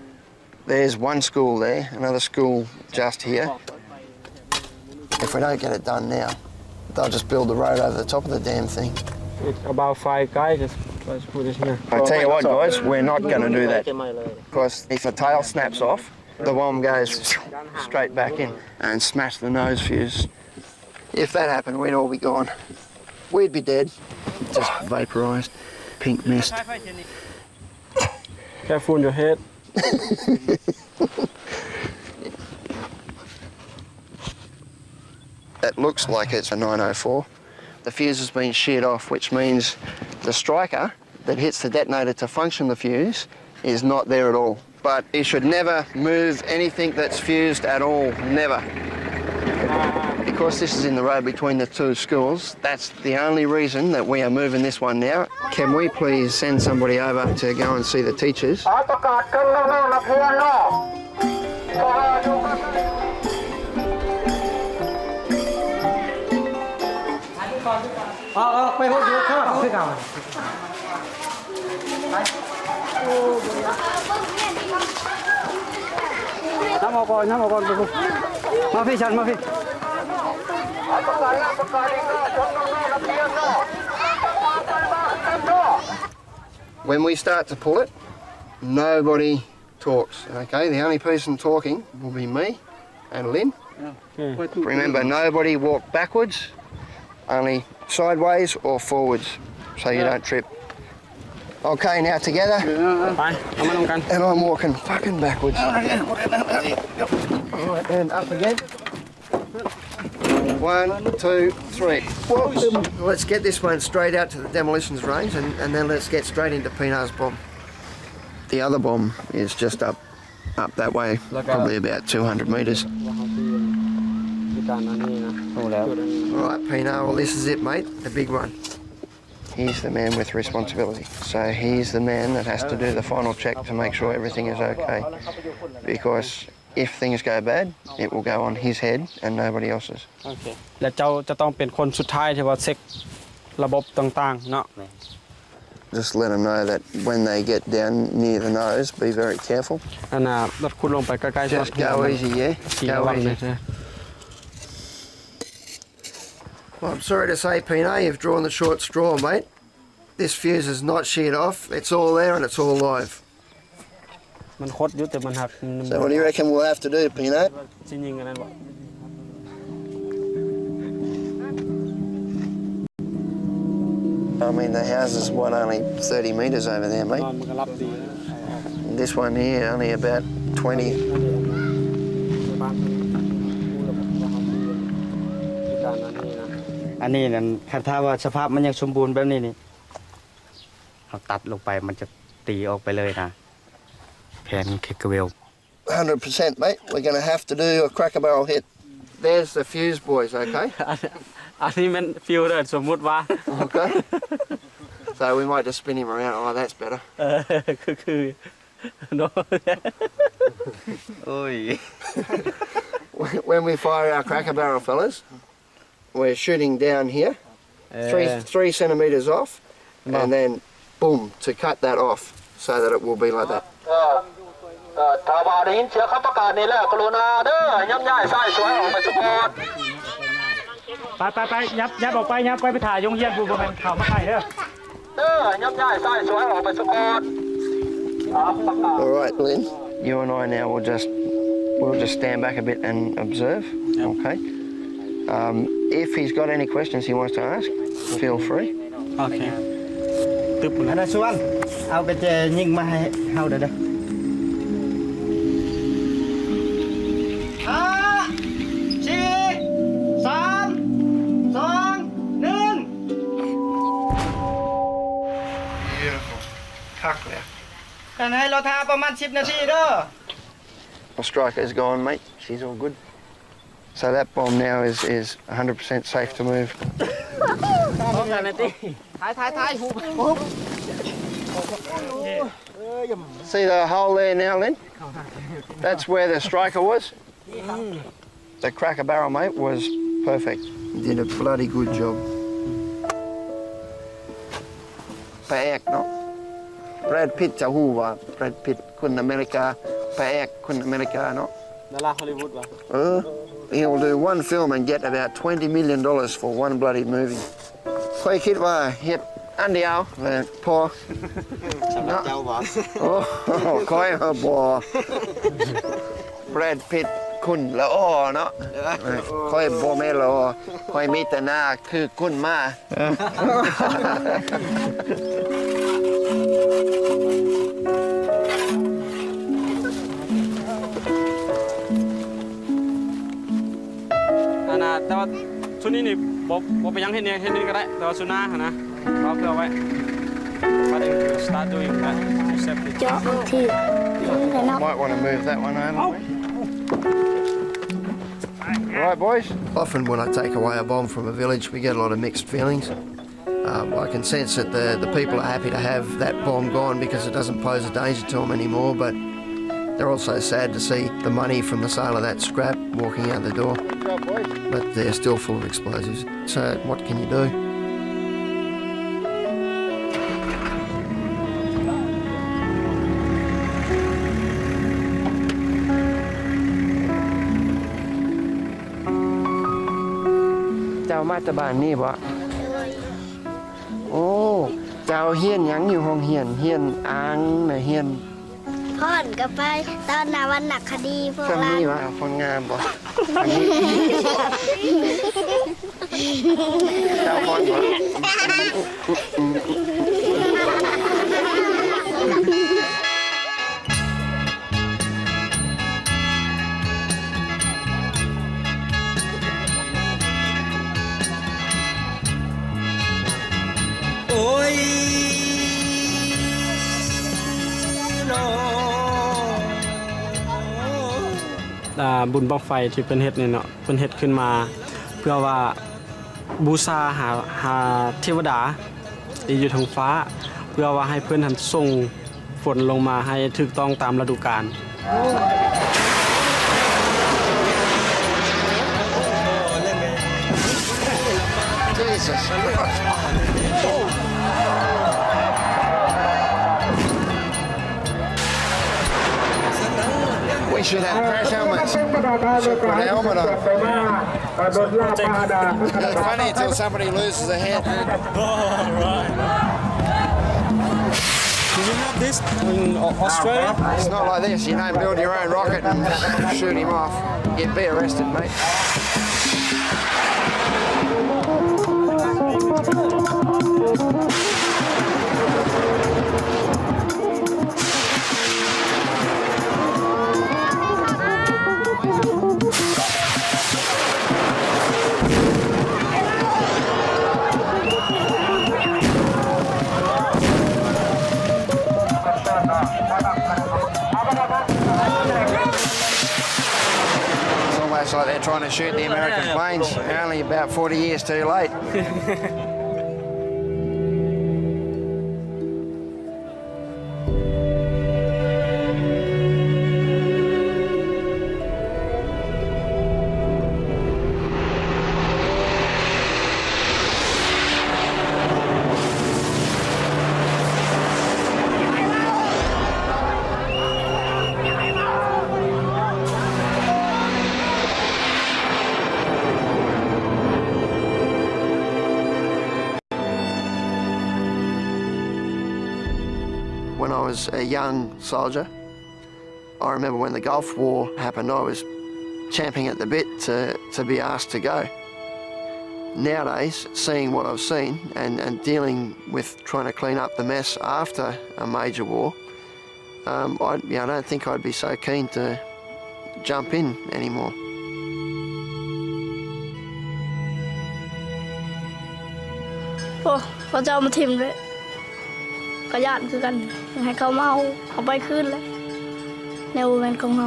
There's one school there, another school just here. If we don't get it done now, they'll just build the road over the top of the damn thing. It's about 5 guys. Let's put this here. I tell you what, guys, we're not going to do that. Because if a tail snaps off, the bomb goes straight back in and smash the nose fuse. If that happened, we'd all be gone. We'd be dead. Just vaporised, pink mist. Careful on your head. That looks like it's a 904. The fuse has been sheared off, which means the striker that hits the detonator to function the fuse is not there at all. But you should never move anything that's fused at all, never. Because this is in the road between the two schools, that's the only reason that we are moving this one now. Can we please send somebody over to go and see the teachers? When we start to pull it, nobody talks, okay? The only person talking will be me and Lynn. Remember, nobody walk backwards, only sideways or forwards, so you don't trip. Okay, now together. And I'm walking fucking backwards. Alright, and up again. 1, 2, 3. Whoa. Let's get this one straight out to the demolitions range and then let's get straight into Pinar's bomb. The other bomb is just up that way, probably about 200 metres. Alright, Pinar, well this is it, mate, the big one. He's the man with responsibility. So he's the man that has to do the final check to make sure everything is okay. Because if things go bad, it will go on his head and nobody else's. Okay. และเจ้าจะต้องเป็นคนสุดท้ายที่ว่าเช็คระบบต่างๆเนาะ Just let them know that when they get down near the nose, be very careful. อันน่ะรถคุณลงไปใกล้ๆ Just go easy, yeah? Go easy. Well, I'm sorry to say, Pino, you've drawn the short straw, mate. This fuse is not sheared off. It's all there and it's all live. มันคดอยู่แต่มันหัก So what do you reckon we'll have to do, Pino? สิยิงกันนั่นบ่ I mean, the house is, what, only 30 metres over there, mate? This one here, only about 20. อันนี้นั่นถ้าว่าสภาพมันยังสมบูรณ์แบบนี้นี่เราตัดลงไปมันจะตีออกไปเลยนะแผนเคกเวล 100%, mate. We're going to have to do a cracker barrel hit. There's the fuse, boys, okay? อันนี้มันฟิวเดอร์สมมุติว่า Okay. So we might just spin him around. Oh, that's better. คือโน้ When we fire our cracker barrel, fellas, we're shooting down here, 3 centimetres off, and then boom, to cut that off so that it will be like that. ถ้าว่าได้ยินเสียงเขาประกาศนี่แล้วกรุณาเด้อย่ำย่ายซ้ายสวยออกไปสปอร์ตไปยับออกไปยับไปถ่ายยงเยี่ยนผู้บริหารข่าวมาไทยเด้อย่ำย่ายซ้ายสวยออกไปสปอร์ต All right, Lynn, you and I now we'll just stand back a bit and observe. Okay. If he's got any questions he wants to ask, feel free. Okay. ตึบอันนั้นส่วนเอากระเจยิงมาให้เฮาเด้อ And hey,เราทาประมาณ10 นาทีเด้อ The striker is gone, mate. She's all good. So that bomb now is 100% safe to move. See the hole there now, Lynn? That's where the striker was. The cracker barrel, mate, was perfect. You did a bloody good job. Back, no? Brad Pitt จะฮู้ว่า Brad Pitt คนอเมริกาพระเอกคนอเมริกาเนาะ ดาราฮอลลีวูดวะ He'll do one film and get about $20 million for one bloody movie ค่อยคิดว่าเฮ็ดอันเดียวพอสำหรับเจ้าบ่โอ้ค่อยบ่ Brad Pitt คุณละอ้อเนาะค่อยโบเมโลค่อยมีแต่หน้าคือคุณมาแต่ว่าชุดนี้นี่บอกไปยังเห็นนี่ก็ได้แต่ว่าชุดหน้านะเราเพื่อไว้ But start doing that safety. Might want to move that one over. Right, boys. Often when I take away a bomb from a village, we get a lot of mixed feelings. I can sense that the people are happy to have that bomb gone because it doesn't pose a danger to them anymore, but they're also sad to see the money from the sale of that scrap walking out the door. But they're still full of explosives. So what can you do? Chào mai ta bạn nè bọ. Ồ, chào hiền nhắn nhiều hồng hiền áng này hiền. พ่อนก็ไปตอนนาวันหนักคดีพวกเรา นี่วะคนงามบ่เจ้าคนบ่โอ้ยบุญบั้งไฟที่เป็นเฮ็ดเนี่ยเนาะเป็นเฮ็ดขึ้นมาเพื่อว่าบูชาหาเทวดาที่อยู่ทางฟ้าเพื่อว่าให้เพื่อนทันส่งฝนลงมาให้ถูกต้องตามฤดูกาล We should have crash helmets. Should put a helmet on. It's funny until somebody loses a hand. Do you have this in Australia? It's not like this. You don't build your own rocket and shoot him off. You'd be arrested, mate. It's like they're trying to shoot the American planes. They're only about 40 years too late. When I was a young soldier, I remember when the Gulf War happened, I was champing at the bit to be asked to go. Nowadays, seeing what I've seen and dealing with trying to clean up the mess after a major war, I don't think I'd be so keen to jump in anymore. โอ้พระเจ้ามาทิมเลยกระยานคือกันให้เขามาเอาไปคืนเลยแนวแมนของเรา